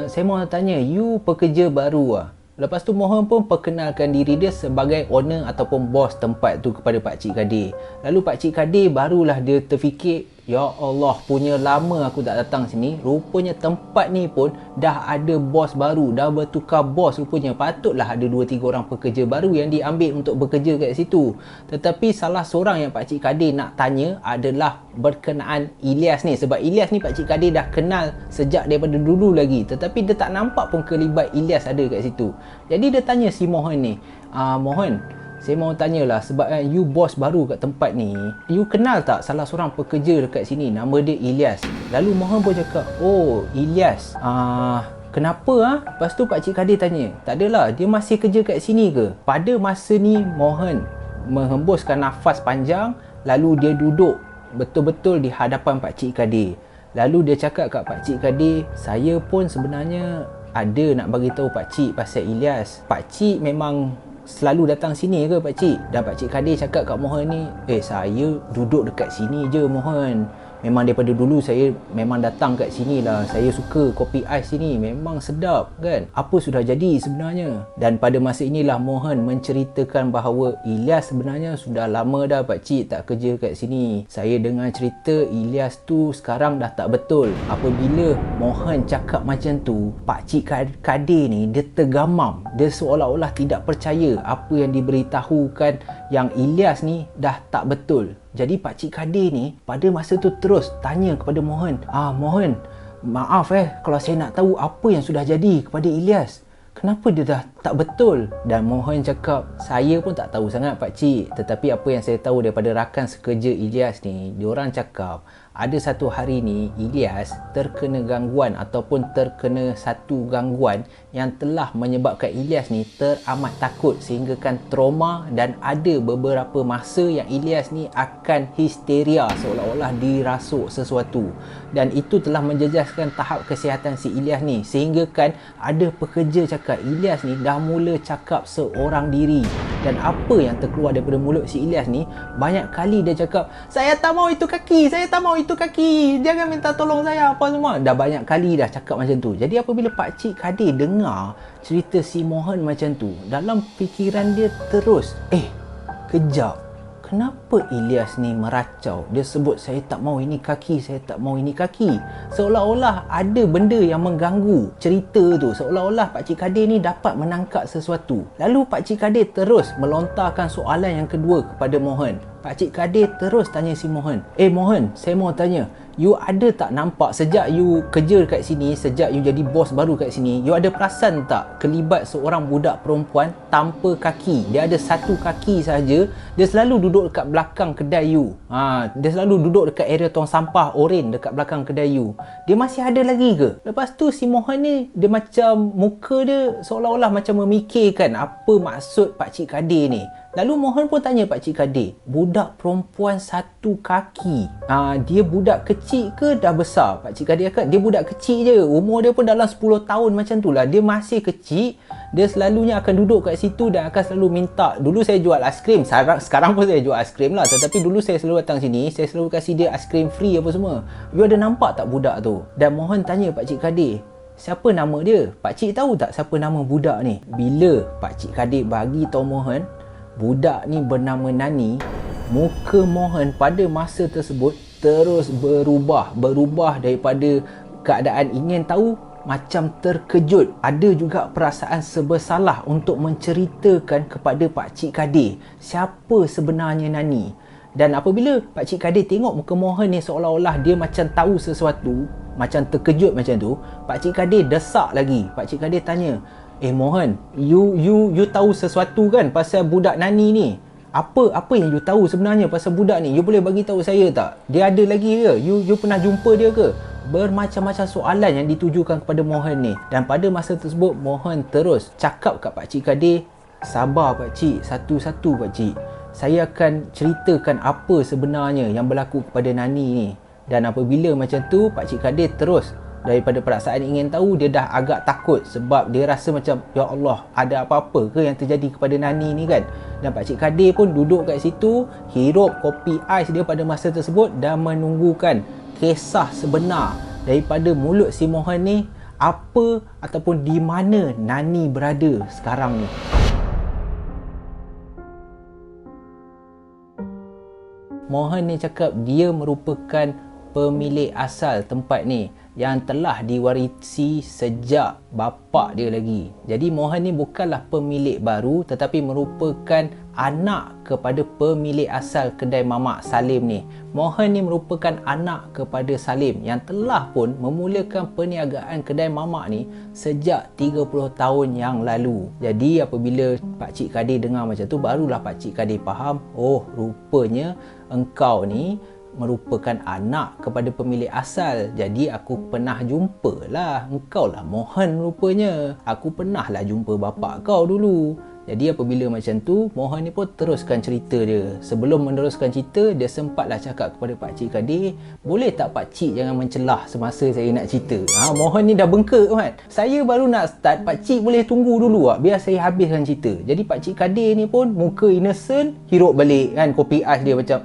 saya mau tanya, you pekerja baru ah?" Lepas tu Mohan pun perkenalkan diri dia sebagai owner ataupun bos tempat tu kepada Pakcik Kadir. Lalu Pakcik Kadir barulah dia terfikir, ya Allah, punya lama aku tak datang sini. Rupanya tempat ni pun dah ada bos baru, dah bertukar bos rupanya. Patutlah ada 2-3 orang pekerja baru yang diambil untuk bekerja kat situ. Tetapi salah seorang yang Pakcik Kadir nak tanya adalah berkenaan Ilyas ni. Sebab Ilyas ni Pakcik Kadir dah kenal sejak daripada dulu lagi, tetapi dia tak nampak pun kelibat Ilyas ada kat situ. Jadi dia tanya si Mohan ni, "Mohan, saya mau tanyalah, sebab you bos baru kat tempat ni, you kenal tak salah seorang pekerja dekat sini, nama dia Ilyas?" Lalu Mohan pun cakap, "Oh, Ilyas. Kenapa Lepas tu Pakcik Kadir tanya, "Tak adalah, dia masih kerja kat sini ke?" Pada masa ni Mohan menghembuskan nafas panjang, lalu dia duduk betul-betul di hadapan Pakcik Kadir. Lalu dia cakap kat Pakcik Kadir, "Saya pun sebenarnya ada nak bagi tahu Pakcik pasal Ilyas. Pakcik memang selalu datang sini ke Pakcik?" Dan Pakcik Kadir cakap kat Mohan ni, "Saya duduk dekat sini je Mohan. Memang daripada dulu saya memang datang kat sini lah. Saya suka kopi ais sini, memang sedap kan. Apa sudah jadi sebenarnya?" Dan pada masa inilah Mohan menceritakan bahawa Ilyas sebenarnya sudah lama dah Pakcik tak kerja kat sini. Saya dengar cerita Ilyas tu sekarang dah tak betul. Apabila Mohan cakap macam tu, Pakcik Kadir ni dia tergamam. Dia seolah-olah tidak percaya apa yang diberitahukan yang Ilyas ni dah tak betul. Jadi Pakcik Kadir ni pada masa tu terus tanya kepada Mohan, "Mohan, maaf kalau saya nak tahu apa yang sudah jadi kepada Ilyas. Kenapa dia dah tak betul?" Dan Mohan cakap, "Saya pun tak tahu sangat Pakcik, tetapi apa yang saya tahu daripada rakan sekerja Ilyas ni, diorang cakap ada satu hari ni Ilyas terkena gangguan ataupun terkena satu gangguan yang telah menyebabkan Ilyas ni teramat takut sehinggakan trauma, dan ada beberapa masa yang Ilyas ni akan histeria seolah-olah dirasuk sesuatu, dan itu telah menjejaskan tahap kesihatan si Ilyas ni, sehinggakan ada pekerja cakap Ilyas ni dah mula cakap seorang diri. Dan apa yang terkeluar daripada mulut si Ilyas ni, banyak kali dia cakap, 'Saya tak mau itu kaki, saya tak mau itu kaki, jangan minta tolong saya,' apa semua. Dah banyak kali dah cakap macam tu. Jadi apabila Pakcik Kadir dengar cerita si Mohan macam tu, dalam fikiran dia terus, kejap, kenapa Ilyas ni meracau? Dia sebut saya tak mau ini kaki, saya tak mau ini kaki. Seolah-olah ada benda yang mengganggu cerita tu. Seolah-olah Pakcik Kadir ni dapat menangkap sesuatu. Lalu Pakcik Kadir terus melontarkan soalan yang kedua kepada Mohan. Pakcik Kadir terus tanya si Mohan, "Mohan, saya mau tanya, you ada tak nampak sejak you kerja kat sini, sejak you jadi bos baru kat sini, you ada perasan tak kelibat seorang budak perempuan tanpa kaki? Dia ada satu kaki saja. Dia selalu duduk dekat belakang kedai you. Dia selalu duduk dekat area tong sampah oren dekat belakang kedai you. Dia masih ada lagi ke?" Lepas tu si Mohan ni, dia macam muka dia seolah-olah macam memikirkan apa maksud Pakcik Kadir ni. Lalu Mohan pun tanya Pakcik Kadir, budak perempuan satu kaki, dia budak kecil ke dah besar? Pakcik Kadir kata, dia budak kecil je. Umur dia pun dalam 10 tahun macam tu lah. Dia masih kecil. Dia selalunya akan duduk kat situ dan akan selalu minta. Dulu saya jual aiskrim. Sekarang pun saya jual aiskrim lah. Tetapi dulu saya selalu datang sini, saya selalu kasih dia aiskrim free apa semua. You ada nampak tak budak tu? Dan Mohan tanya Pakcik Kadir, siapa nama dia? Pakcik tahu tak siapa nama budak ni? Bila Pakcik Kadir bagi tahu Mohan, budak ni bernama Nani, muka Mohan pada masa tersebut terus berubah daripada keadaan ingin tahu macam terkejut. Ada juga perasaan sebersalah untuk menceritakan kepada Pakcik Kadir siapa sebenarnya Nani. Dan apabila Pakcik Kadir tengok muka Mohan ni seolah-olah dia macam tahu sesuatu, macam terkejut macam tu, Pakcik Kadir desak lagi. Pakcik Kadir tanya, Mohan, you tahu sesuatu kan pasal budak Nani ni? Apa yang you tahu sebenarnya pasal budak ni? You boleh bagi tahu saya tak? Dia ada lagi ke? You pernah jumpa dia ke? Bermacam-macam soalan yang ditujukan kepada Mohan ni. Dan pada masa tersebut Mohan terus cakap kat Pakcik Kadir, sabar Pakcik, satu-satu Pakcik. Saya akan ceritakan apa sebenarnya yang berlaku kepada Nani ni. Dan apabila macam tu, Pakcik Kadir terus, daripada perasaan ingin tahu, dia dah agak takut sebab dia rasa macam, ya Allah, ada apa-apa ke yang terjadi kepada Nani ni kan? Dan Pakcik Kadir pun duduk kat situ, hirup kopi ais dia pada masa tersebut dan menunggukan kisah sebenar daripada mulut si Mohan ni, apa ataupun di mana Nani berada sekarang ni. Mohan ni cakap dia merupakan pemilik asal tempat ni yang telah diwarisi sejak bapa dia lagi. Jadi Mohan ni bukanlah pemilik baru tetapi merupakan anak kepada pemilik asal kedai mamak Salim ni. Mohan ni merupakan anak kepada Salim yang telah pun memulakan perniagaan kedai mamak ni sejak 30 tahun yang lalu. Jadi apabila Pakcik Kadir dengar macam tu, barulah Pakcik Kadir faham, oh rupanya engkau ni merupakan anak kepada pemilik asal. Jadi aku pernah jumpa lah engkau lah Mohan rupanya. Aku pernah lah jumpa bapa kau dulu. Jadi apabila macam tu, Mohan ni pun teruskan cerita dia. Sebelum meneruskan cerita, dia sempatlah cakap kepada Pakcik Kadir, boleh tak Pakcik jangan mencelah semasa saya nak cerita? Mohan ni dah bengkak kan. Saya baru nak start, Pakcik boleh tunggu dulu biar saya habiskan cerita. Jadi Pakcik Kadir ni pun muka innocent, hirup balik kan kopi ais dia macam,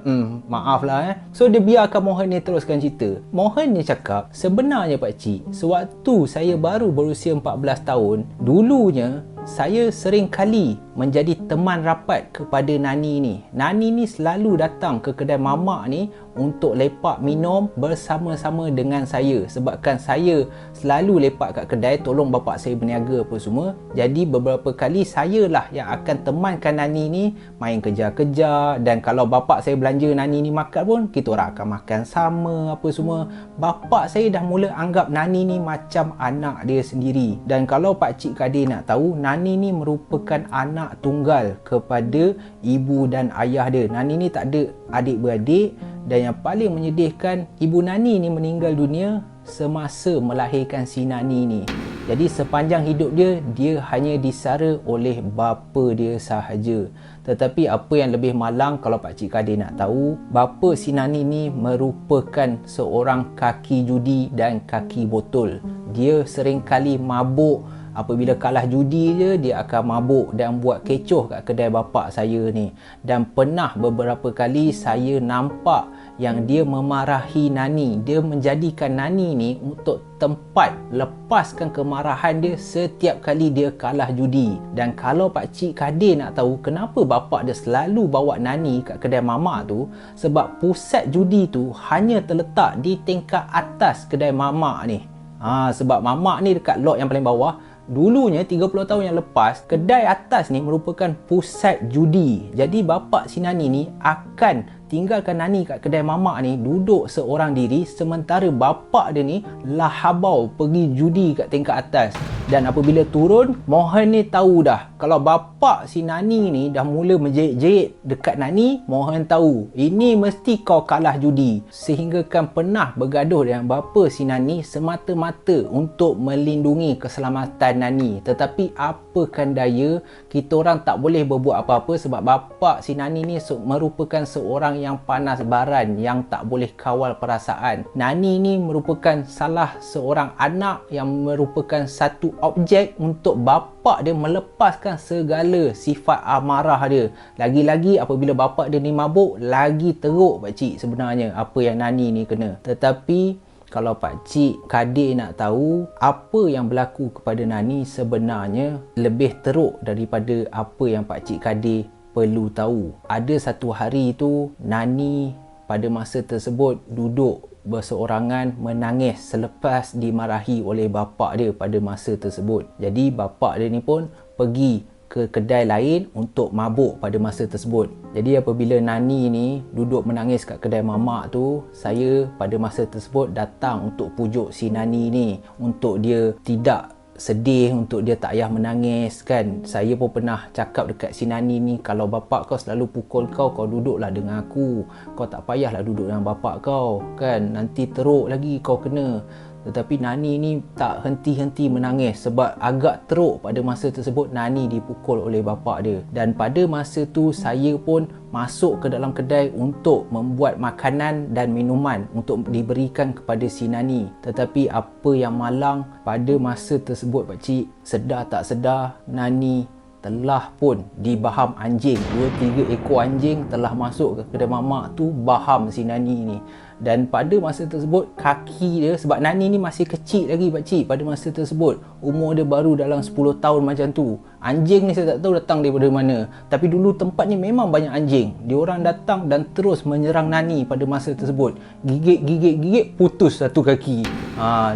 maaf lah So dia biarkan Mohan ni teruskan cerita. Mohan ni cakap, sebenarnya Pakcik, sewaktu saya baru berusia 14 tahun, dulunya saya sering kali menjadi teman rapat kepada Nani ni. Nani ni selalu datang ke kedai mamak ni untuk lepak minum bersama-sama dengan saya. Sebabkan saya selalu lepak kat kedai, tolong bapak saya berniaga apa semua. Jadi beberapa kali saya lah yang akan temankan Nani ni main kejar-kejar. Dan kalau bapak saya belanja Nani ni makan pun, kita orang akan makan sama apa semua. Bapak saya dah mula anggap Nani ni macam anak dia sendiri. Dan kalau Pakcik Kadir nak tahu, Nani ni merupakan anak tunggal kepada ibu dan ayah dia. Nani ni tak ada adik-beradik. Dan yang paling menyedihkan, ibu Nani ni meninggal dunia semasa melahirkan si Nani ni. Jadi sepanjang hidup dia, dia hanya disara oleh bapa dia sahaja. Tetapi apa yang lebih malang, kalau Pakcik Kadir nak tahu, bapa si Nani ni merupakan seorang kaki judi dan kaki botol. Dia sering kali mabuk. Apabila kalah judi je, dia akan mabuk dan buat kecoh kat kedai bapak saya ni. Dan pernah beberapa kali saya nampak yang dia memarahi Nani. Dia menjadikan Nani ni untuk tempat lepaskan kemarahan dia setiap kali dia kalah judi. Dan kalau Pakcik Kadir nak tahu kenapa bapak dia selalu bawa Nani kat kedai mamak tu, sebab pusat judi tu hanya terletak di tingkat atas kedai mamak ni. Sebab mamak ni dekat lot yang paling bawah. Dulunya 30 tahun yang lepas, kedai atas ni merupakan pusat judi. Jadi bapak si Nani ni akan tinggalkan Nani kat kedai mamak ni duduk seorang diri, sementara bapak dia ni lahabau pergi judi kat tingkat atas. Dan apabila turun, Mohan ni tahu dah kalau bapak si Nani ni dah mula menjerit-jerit dekat Nani. Mohan tahu ini mesti kau kalah judi, sehingga kan pernah bergaduh dengan bapa si Nani semata-mata untuk melindungi keselamatan Nani. Tetapi apakan daya, kita orang tak boleh berbuat apa-apa sebab bapak si Nani ni merupakan seorang yang panas baran, yang tak boleh kawal perasaan. Nani ni merupakan salah seorang anak yang merupakan satu objek untuk bapak dia melepaskan segala sifat amarah dia. Lagi-lagi apabila bapak dia ni mabuk, lagi teruk pakcik sebenarnya apa yang Nani ni kena. Tetapi kalau pakcik Kadir nak tahu apa yang berlaku kepada Nani, sebenarnya lebih teruk daripada apa yang pakcik Kadir perlu tahu. Ada satu hari tu, Nani pada masa tersebut duduk berseorangan menangis selepas dimarahi oleh bapa dia pada masa tersebut. Jadi bapa dia ni pun pergi ke kedai lain untuk mabuk pada masa tersebut. Jadi apabila Nani ni duduk menangis kat kedai mamak tu, saya pada masa tersebut datang untuk pujuk si Nani ni untuk dia tidak sedih, untuk dia tak payah menangis kan. Saya pun pernah cakap dekat si Nani ni, kalau bapak kau selalu pukul kau, kau duduklah dengan aku. Kau tak payahlah duduk dengan bapak kau kan, nanti teruk lagi kau kena. Tetapi Nani ni tak henti-henti menangis sebab agak teruk pada masa tersebut Nani dipukul oleh bapak dia. Dan pada masa tu saya pun masuk ke dalam kedai untuk membuat makanan dan minuman untuk diberikan kepada si Nani. Tetapi apa yang malang, pada masa tersebut pakcik, sedar tak sedar Nani telah pun dibaham anjing. 2-3 ekor anjing telah masuk ke kedai mamak tu baham si Nani ni. Dan pada masa tersebut kaki dia, sebab Nani ni masih kecil lagi pakcik pada masa tersebut, umur dia baru dalam 10 tahun macam tu. Anjing ni saya tak tahu datang daripada mana, tapi dulu tempat ni memang banyak anjing. Diorang datang dan terus menyerang Nani pada masa tersebut. Gigit, putus satu kaki.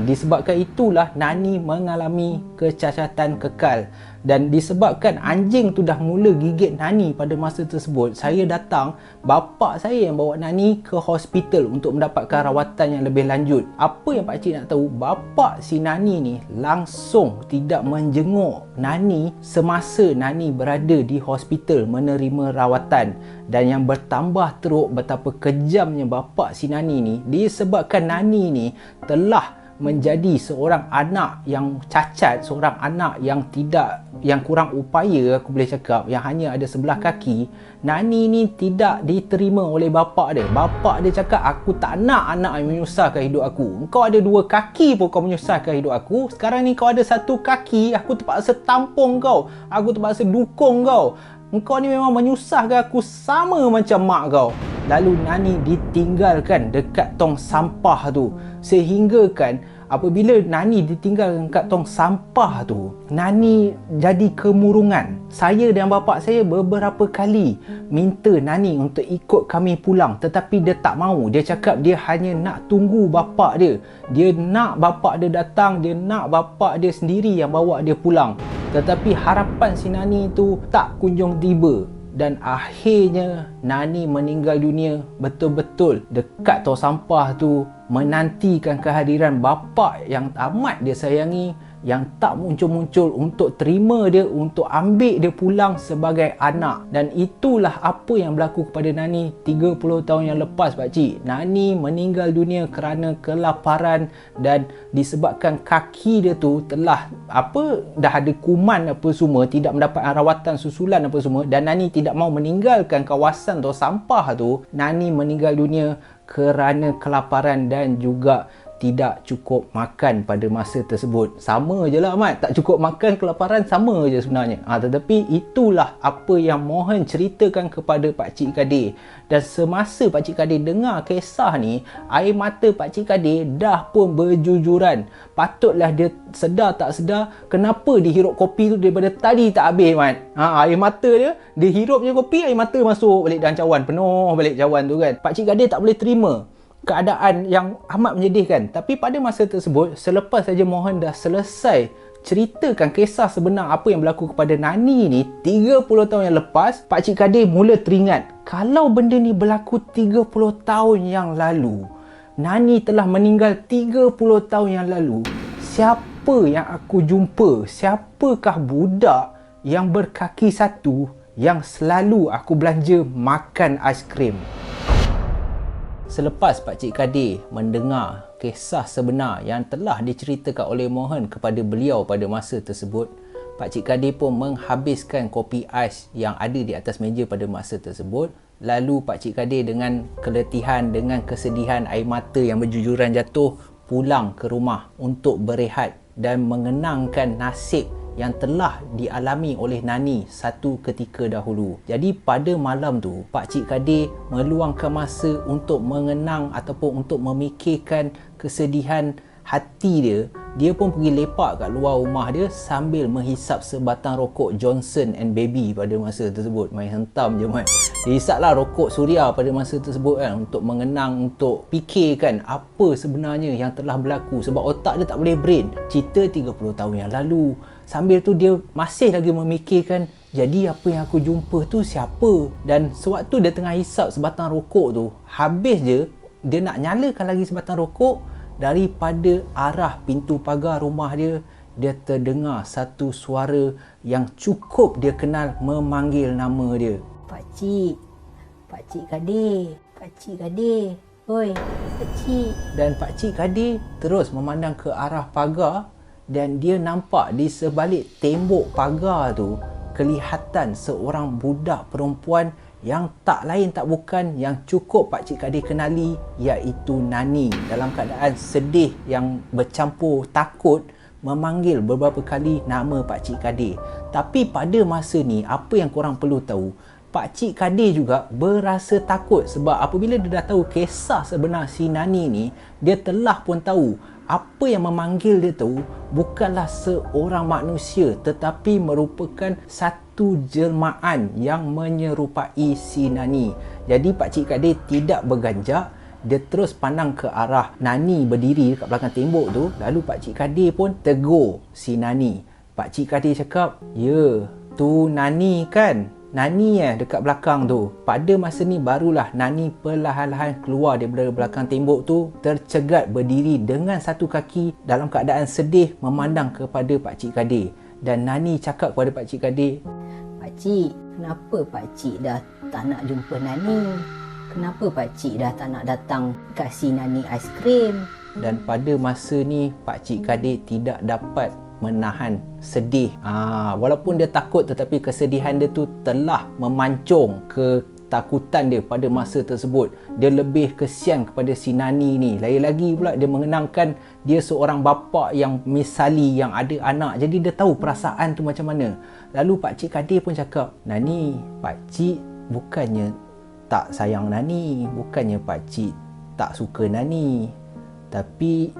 Disebabkan itulah Nani mengalami kecacatan kekal. Dan disebabkan anjing tu dah mula gigit Nani pada masa tersebut, saya datang, bapak saya yang bawa Nani ke hospital untuk mendapatkan rawatan yang lebih lanjut. Apa yang pakcik nak tahu, bapak si Nani ni langsung tidak menjenguk Nani semasa Nani berada di hospital menerima rawatan. Dan yang bertambah teruk betapa kejamnya bapak si Nani ni, disebabkan Nani ni telah menjadi seorang anak yang cacat, seorang anak yang kurang upaya, aku boleh cakap, yang hanya ada sebelah kaki. Nani ni tidak diterima oleh bapak dia. Bapak dia cakap, aku tak nak anak yang menyusahkan hidup aku. Engkau ada 2 kaki pun kau menyusahkan hidup aku. Sekarang ni kau ada 1 kaki, aku terpaksa tampung kau, aku terpaksa dukung kau. Engkau ni memang menyusahkan aku sama macam mak kau. Lalu Nani ditinggalkan dekat tong sampah tu. Sehingga kan apabila Nani ditinggalkan kat tong sampah tu, Nani jadi kemurungan. Saya dan bapak saya beberapa kali minta Nani untuk ikut kami pulang, tetapi dia tak mahu. Dia cakap dia hanya nak tunggu bapak dia. Dia nak bapak dia datang, dia nak bapak dia sendiri yang bawa dia pulang. Tetapi harapan si Nani tu tak kunjung tiba. Dan akhirnya Nani meninggal dunia betul-betul dekat tong sampah tu, menantikan kehadiran bapa yang amat dia sayangi, yang tak muncul-muncul untuk terima dia, untuk ambil dia pulang sebagai anak. Dan itulah apa yang berlaku kepada Nani 30 tahun yang lepas pakcik. Nani meninggal dunia kerana kelaparan dan disebabkan kaki dia tu telah dah ada kuman apa semua, tidak mendapat rawatan susulan apa semua, dan Nani tidak mahu meninggalkan kawasan tong sampah tu. Nani meninggal dunia kerana kelaparan dan juga tidak cukup makan pada masa tersebut. Sama je lah Mat, tak cukup makan, kelaparan sama je sebenarnya. Tetapi itulah apa yang Mohan ceritakan kepada Pakcik Kadir. Dan semasa Pakcik Kadir dengar kisah ni, air mata Pakcik Kadir dah pun berjujuran. Patutlah dia sedar tak sedar kenapa dia hirup kopi tu daripada tadi tak habis Mat. Air mata dia hirup je kopi, air mata masuk balik dalam cawan, penuh balik cawan tu kan. Pakcik Kadir tak boleh terima keadaan yang amat menyedihkan. Tapi pada masa tersebut, selepas saja Mohan dah selesai ceritakan kisah sebenar apa yang berlaku kepada Nani ni 30 tahun yang lepas, Pakcik Kadir mula teringat, kalau benda ni berlaku 30 tahun yang lalu, Nani telah meninggal 30 tahun yang lalu, siapa yang aku jumpa? Siapakah budak yang berkaki satu yang selalu aku belanja makan aiskrim? Selepas Pakcik Kadir mendengar kisah sebenar yang telah diceritakan oleh Mohan kepada beliau pada masa tersebut, Pakcik Kadir pun menghabiskan kopi ais yang ada di atas meja pada masa tersebut. Lalu Pakcik Kadir dengan keletihan, dengan kesedihan, air mata yang berjujuran jatuh, pulang ke rumah untuk berehat dan mengenangkan nasib yang telah dialami oleh Nani satu ketika dahulu. Jadi pada malam tu, Pakcik Kadir meluangkan masa untuk mengenang ataupun untuk memikirkan kesedihan hati dia. Dia pun pergi lepak kat luar rumah dia sambil menghisap sebatang rokok Johnson and Baby pada masa tersebut. Main hentam je mat. Dia hisaplah rokok suria pada masa tersebut kan, untuk mengenang, untuk fikirkan apa sebenarnya yang telah berlaku. Sebab otak dia tak boleh brain cerita 30 tahun yang lalu. Sambil tu dia masih lagi memikirkan, jadi apa yang aku jumpa tu siapa? Dan sewaktu dia tengah hisap sebatang rokok tu, habis je dia nak nyalakan lagi sebatang rokok, daripada arah pintu pagar rumah dia, dia terdengar satu suara yang cukup dia kenal memanggil nama dia. Pakcik, Pakcik Kadir, Pakcik Kadir, oi, Pakcik. Dan Pakcik Kadir terus memandang ke arah pagar dan dia nampak di sebalik tembok pagar tu kelihatan seorang budak perempuan yang tak lain tak bukan yang cukup Pakcik Kadir kenali, iaitu Nani, dalam keadaan sedih yang bercampur takut memanggil beberapa kali nama Pakcik Kadir. Tapi pada masa ni, apa yang korang perlu tahu, Pakcik Kadir juga berasa takut sebab apabila dia dah tahu kisah sebenar si Nani ni, dia telah pun tahu apa yang memanggil dia tu bukanlah seorang manusia tetapi merupakan satu jelmaan yang menyerupai si Nani. Jadi Pakcik Kadir tidak berganjak, dia terus pandang ke arah Nani berdiri dekat belakang tembok tu. Lalu Pakcik Kadir pun tegur si Nani. Pakcik Kadir cakap, "Ya, tu Nani kan? Nani dekat belakang tu." Pada masa ni barulah Nani perlahan-lahan keluar daripada belakang tembok tu, tercegat berdiri dengan satu kaki dalam keadaan sedih memandang kepada Pakcik Kadir. Dan Nani cakap kepada Pakcik Kadir, Pakcik, kenapa Pakcik dah tak nak jumpa Nani? Kenapa Pakcik dah tak nak datang kasih Nani aiskrim? Dan pada masa ni Pakcik Kadir tidak dapat menahan sedih. Walaupun dia takut tetapi kesedihan dia tu telah memancung ketakutan dia pada masa tersebut. Dia lebih kesian kepada si Nani ni. Lagi-lagi pula dia mengenangkan dia seorang bapa yang misali, yang ada anak. Jadi dia tahu perasaan tu macam mana. Lalu Pakcik Kadir pun cakap, "Nani, Pakcik bukannya tak sayang Nani, bukannya Pakcik tak suka Nani, tapi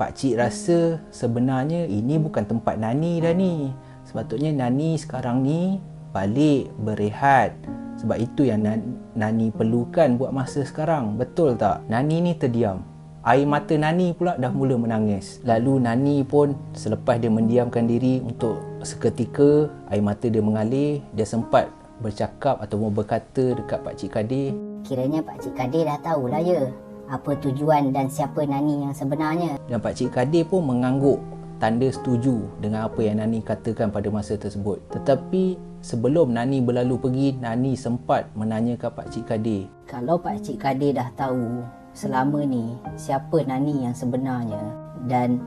Pakcik rasa sebenarnya ini bukan tempat Nani dah ni. Sepatutnya Nani sekarang ni balik berehat. Sebab itu yang Nani perlukan buat masa sekarang. Betul tak?" Nani ni terdiam. Air mata Nani pula dah mula menangis. Lalu Nani pun selepas dia mendiamkan diri untuk seketika, air mata dia mengalir. Dia sempat bercakap ataupun berkata dekat Pakcik Kadir, Kiranya Pakcik Kadir dah tahulah ya apa tujuan dan siapa Nani yang sebenarnya. Dan Pakcik Kadir pun mengangguk tanda setuju dengan apa yang Nani katakan pada masa tersebut. Tetapi sebelum Nani berlalu pergi, Nani sempat menanyakan Pakcik Kadir, Kalau Pakcik Kadir dah tahu selama ni siapa Nani yang sebenarnya dan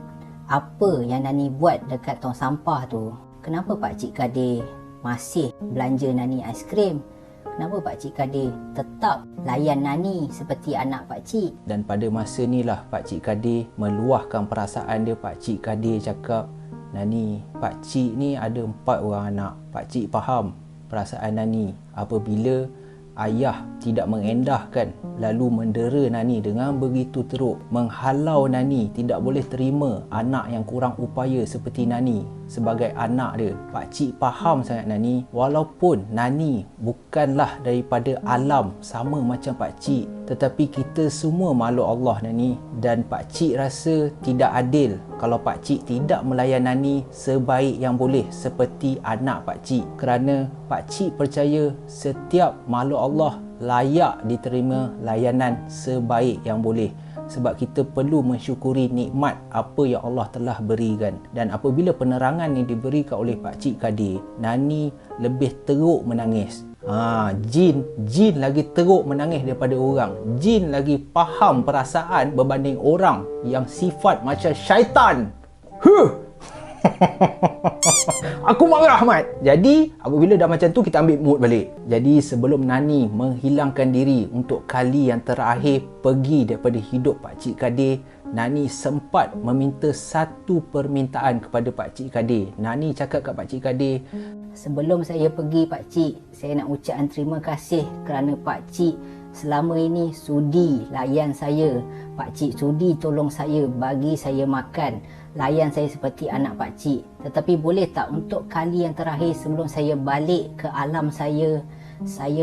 apa yang Nani buat dekat tong sampah tu, kenapa Pakcik Kadir masih belanja Nani aiskrim? Kenapa Pakcik Kadir tetap layan Nani seperti anak Pakcik? Dan pada masa ni lah Pakcik Kadir meluahkan perasaan dia. Pakcik Kadir cakap, "Nani, Pakcik ni ada 4 orang anak. Pakcik faham perasaan Nani apabila ayah tidak mengendahkan lalu mendera Nani dengan begitu teruk, menghalau Nani tidak boleh terima anak yang kurang upaya seperti Nani sebagai anak dia. Pakcik faham sangat Nani, walaupun Nani bukanlah daripada alam sama macam pakcik, tetapi kita semua makhluk Allah Nani, dan pakcik rasa tidak adil kalau pakcik tidak melayan Nani sebaik yang boleh seperti anak pakcik, kerana pakcik percaya setiap makhluk Allah layak diterima layanan sebaik yang boleh. Sebab kita perlu mensyukuri nikmat apa yang Allah telah berikan. Dan apabila penerangan ni diberikan oleh Pakcik Kadir, Nani lebih teruk menangis. Jin lagi teruk menangis daripada orang. Jin lagi faham perasaan berbanding orang yang sifat macam syaitan. Aku marah Mat. Jadi apabila dah macam tu, kita ambil mood balik. Jadi sebelum Nani menghilangkan diri untuk kali yang terakhir pergi daripada hidup Pakcik Kadir, Nani sempat meminta satu permintaan kepada Pakcik Kadir. Nani cakap kat Pakcik Kadir, sebelum saya pergi Pakcik, saya nak ucapkan terima kasih kerana Pakcik selama ini sudi layan saya. Pakcik sudi tolong saya, bagi saya makan, layan saya seperti anak pakcik. Tetapi boleh tak untuk kali yang terakhir sebelum saya balik ke alam saya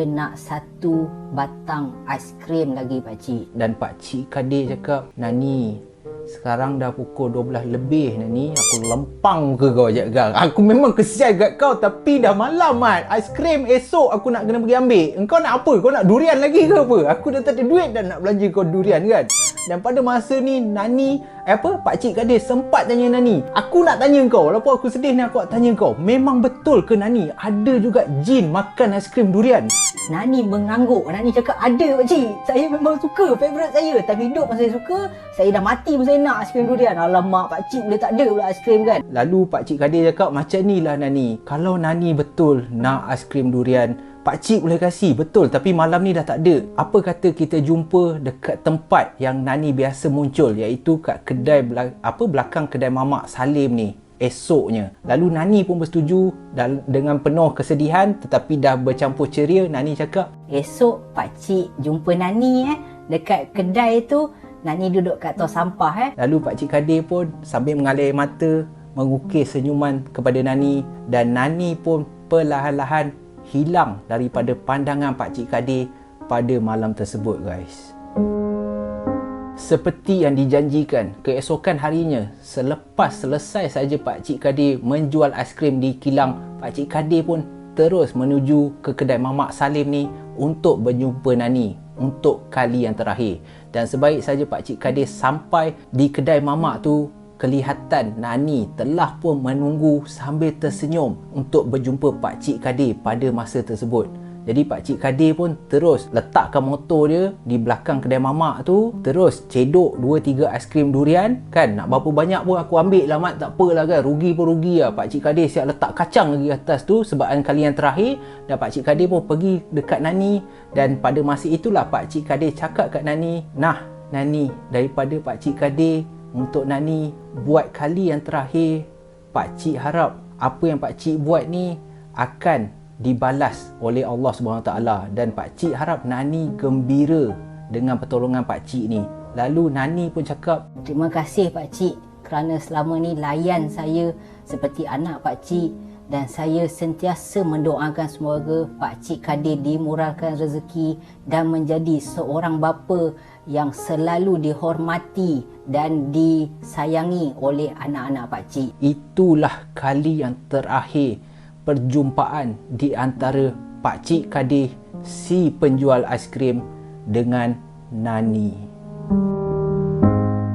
nak satu batang aiskrim lagi pakcik. Dan Pakcik Kadir cakap, Nani, sekarang dah pukul 12 lebih Nani, aku lempang ke kau je gang. Aku memang kesian kat kau, tapi dah malam Mat. Aiskrim esok aku nak kena pergi ambil. Engkau nak apa? Kau nak durian lagi ke apa? Aku dah tak ada duit dah nak belanja kau durian kan. Dan pada masa ni Nani, Pakcik Kadir sempat tanya Nani, aku nak tanya kau, walaupun aku sedih ni, aku nak tanya kau, memang betul ke Nani ada juga jin makan aiskrim durian? Nani mengangguk. Nani cakap, ada pakcik, saya memang suka, favourite saya. Time hidup pun saya suka, saya dah mati pun saya nak aiskrim durian. Alamak pakcik, boleh tak ada pula aiskrim kan. Lalu Pakcik Kadir cakap, macam ni lah Nani, kalau Nani betul nak aiskrim durian, Pakcik boleh kasih, betul, tapi malam ni dah tak ada. Apa kata kita jumpa dekat tempat yang Nani biasa muncul, iaitu kat kedai belakang kedai Mamak Salim ni esoknya. Lalu Nani pun bersetuju dan dengan penuh kesedihan tetapi dah bercampur ceria. Nani cakap, esok Pakcik jumpa Nani dekat kedai tu. Nani duduk kat tong sampah Lalu Pakcik Kadir pun sambil mengalir mata mengukir senyuman kepada Nani, dan Nani pun perlahan-lahan hilang daripada pandangan Pakcik Kadir pada malam tersebut guys. Seperti yang dijanjikan, keesokan harinya selepas selesai saja Pakcik Kadir menjual aiskrim di kilang, Pakcik Kadir pun terus menuju ke kedai Mamak Salim ni untuk berjumpa Nani untuk kali yang terakhir. Dan sebaik saja Pakcik Kadir sampai di kedai Mamak tu, kelihatan Nani telah pun menunggu sambil tersenyum untuk berjumpa Pakcik Kadir pada masa tersebut. Jadi Pakcik Kadir pun terus letakkan motor dia di belakang kedai Mamak tu, terus cedok 2-3 aiskrim durian kan. Nak berapa banyak pun aku ambil lah Mat, tak apalah kan, rugi pun rugi lah. Pakcik Kadir siap letak kacang lagi atas tu sebab kali yang terakhir. Dan Pakcik Kadir pun pergi dekat Nani, dan pada masa itulah Pakcik Kadir cakap kat Nani, nah Nani, daripada Pakcik Kadir untuk Nani buat kali yang terakhir, Pakcik harap apa yang Pakcik buat ni akan dibalas oleh Allah SWT, dan Pakcik harap Nani gembira dengan pertolongan Pakcik ni. Lalu Nani pun cakap, terima kasih Pakcik kerana selama ni layan saya seperti anak Pakcik, dan saya sentiasa mendoakan semoga Pakcik Kadir dimurahkan rezeki dan menjadi seorang bapa yang selalu dihormati dan disayangi oleh anak-anak Pakcik. Itulah kali yang terakhir perjumpaan di antara Pakcik Kadir, si penjual aiskrim, dengan Nani.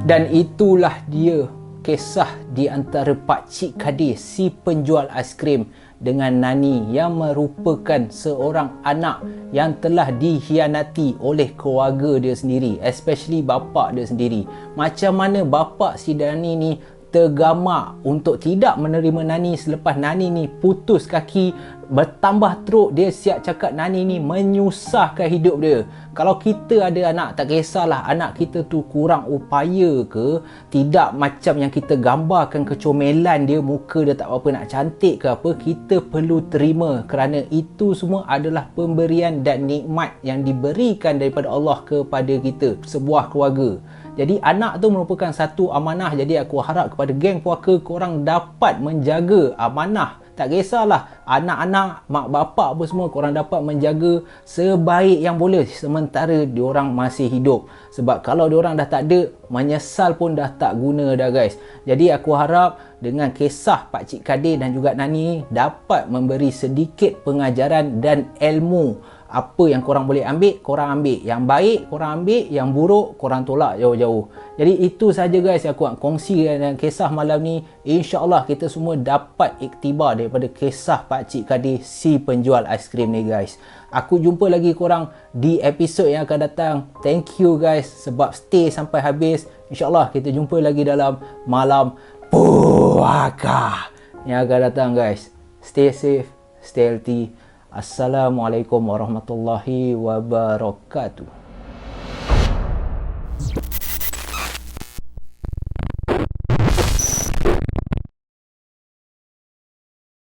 Dan itulah dia kisah di antara Pakcik Kadir, si penjual aiskrim, dengan Nani yang merupakan seorang anak yang telah dikhianati oleh keluarga dia sendiri, especially bapa dia sendiri. Macam mana bapa si Nani ni tergamak untuk tidak menerima Nani selepas Nani ni putus kaki bertambah teruk. Dia siap cakap Nani ni menyusahkan hidup dia. Kalau kita ada anak, tak kisahlah anak kita tu kurang upaya ke, tidak macam yang kita gambarkan kecomelan dia, muka dia tak apa nak cantik ke apa, kita perlu terima kerana itu semua adalah pemberian dan nikmat yang diberikan daripada Allah kepada kita, sebuah keluarga. Jadi anak tu merupakan satu amanah. Jadi aku harap kepada geng puaka, korang dapat menjaga amanah. Tak kisahlah anak-anak, mak bapak apa semua, korang dapat menjaga sebaik yang boleh sementara diorang masih hidup. Sebab kalau diorang dah tak ada, menyesal pun dah tak guna dah guys. Jadi aku harap dengan kisah Pakcik Kadir dan juga Nani dapat memberi sedikit pengajaran dan ilmu. Apa yang korang boleh ambil, korang ambil. Yang baik, korang ambil. Yang buruk, korang tolak jauh-jauh. Jadi itu saja guys yang aku nak kongsi dengan kisah malam ni. InsyaAllah kita semua dapat iktibar daripada kisah Pakcik Kadir, si penjual aiskrim ni guys. Aku jumpa lagi korang di episod yang akan datang. Thank you guys sebab stay sampai habis. InsyaAllah kita jumpa lagi dalam malam puaka yang akan datang guys. Stay safe, stay healthy. Assalamualaikum warahmatullahi wabarakatuh.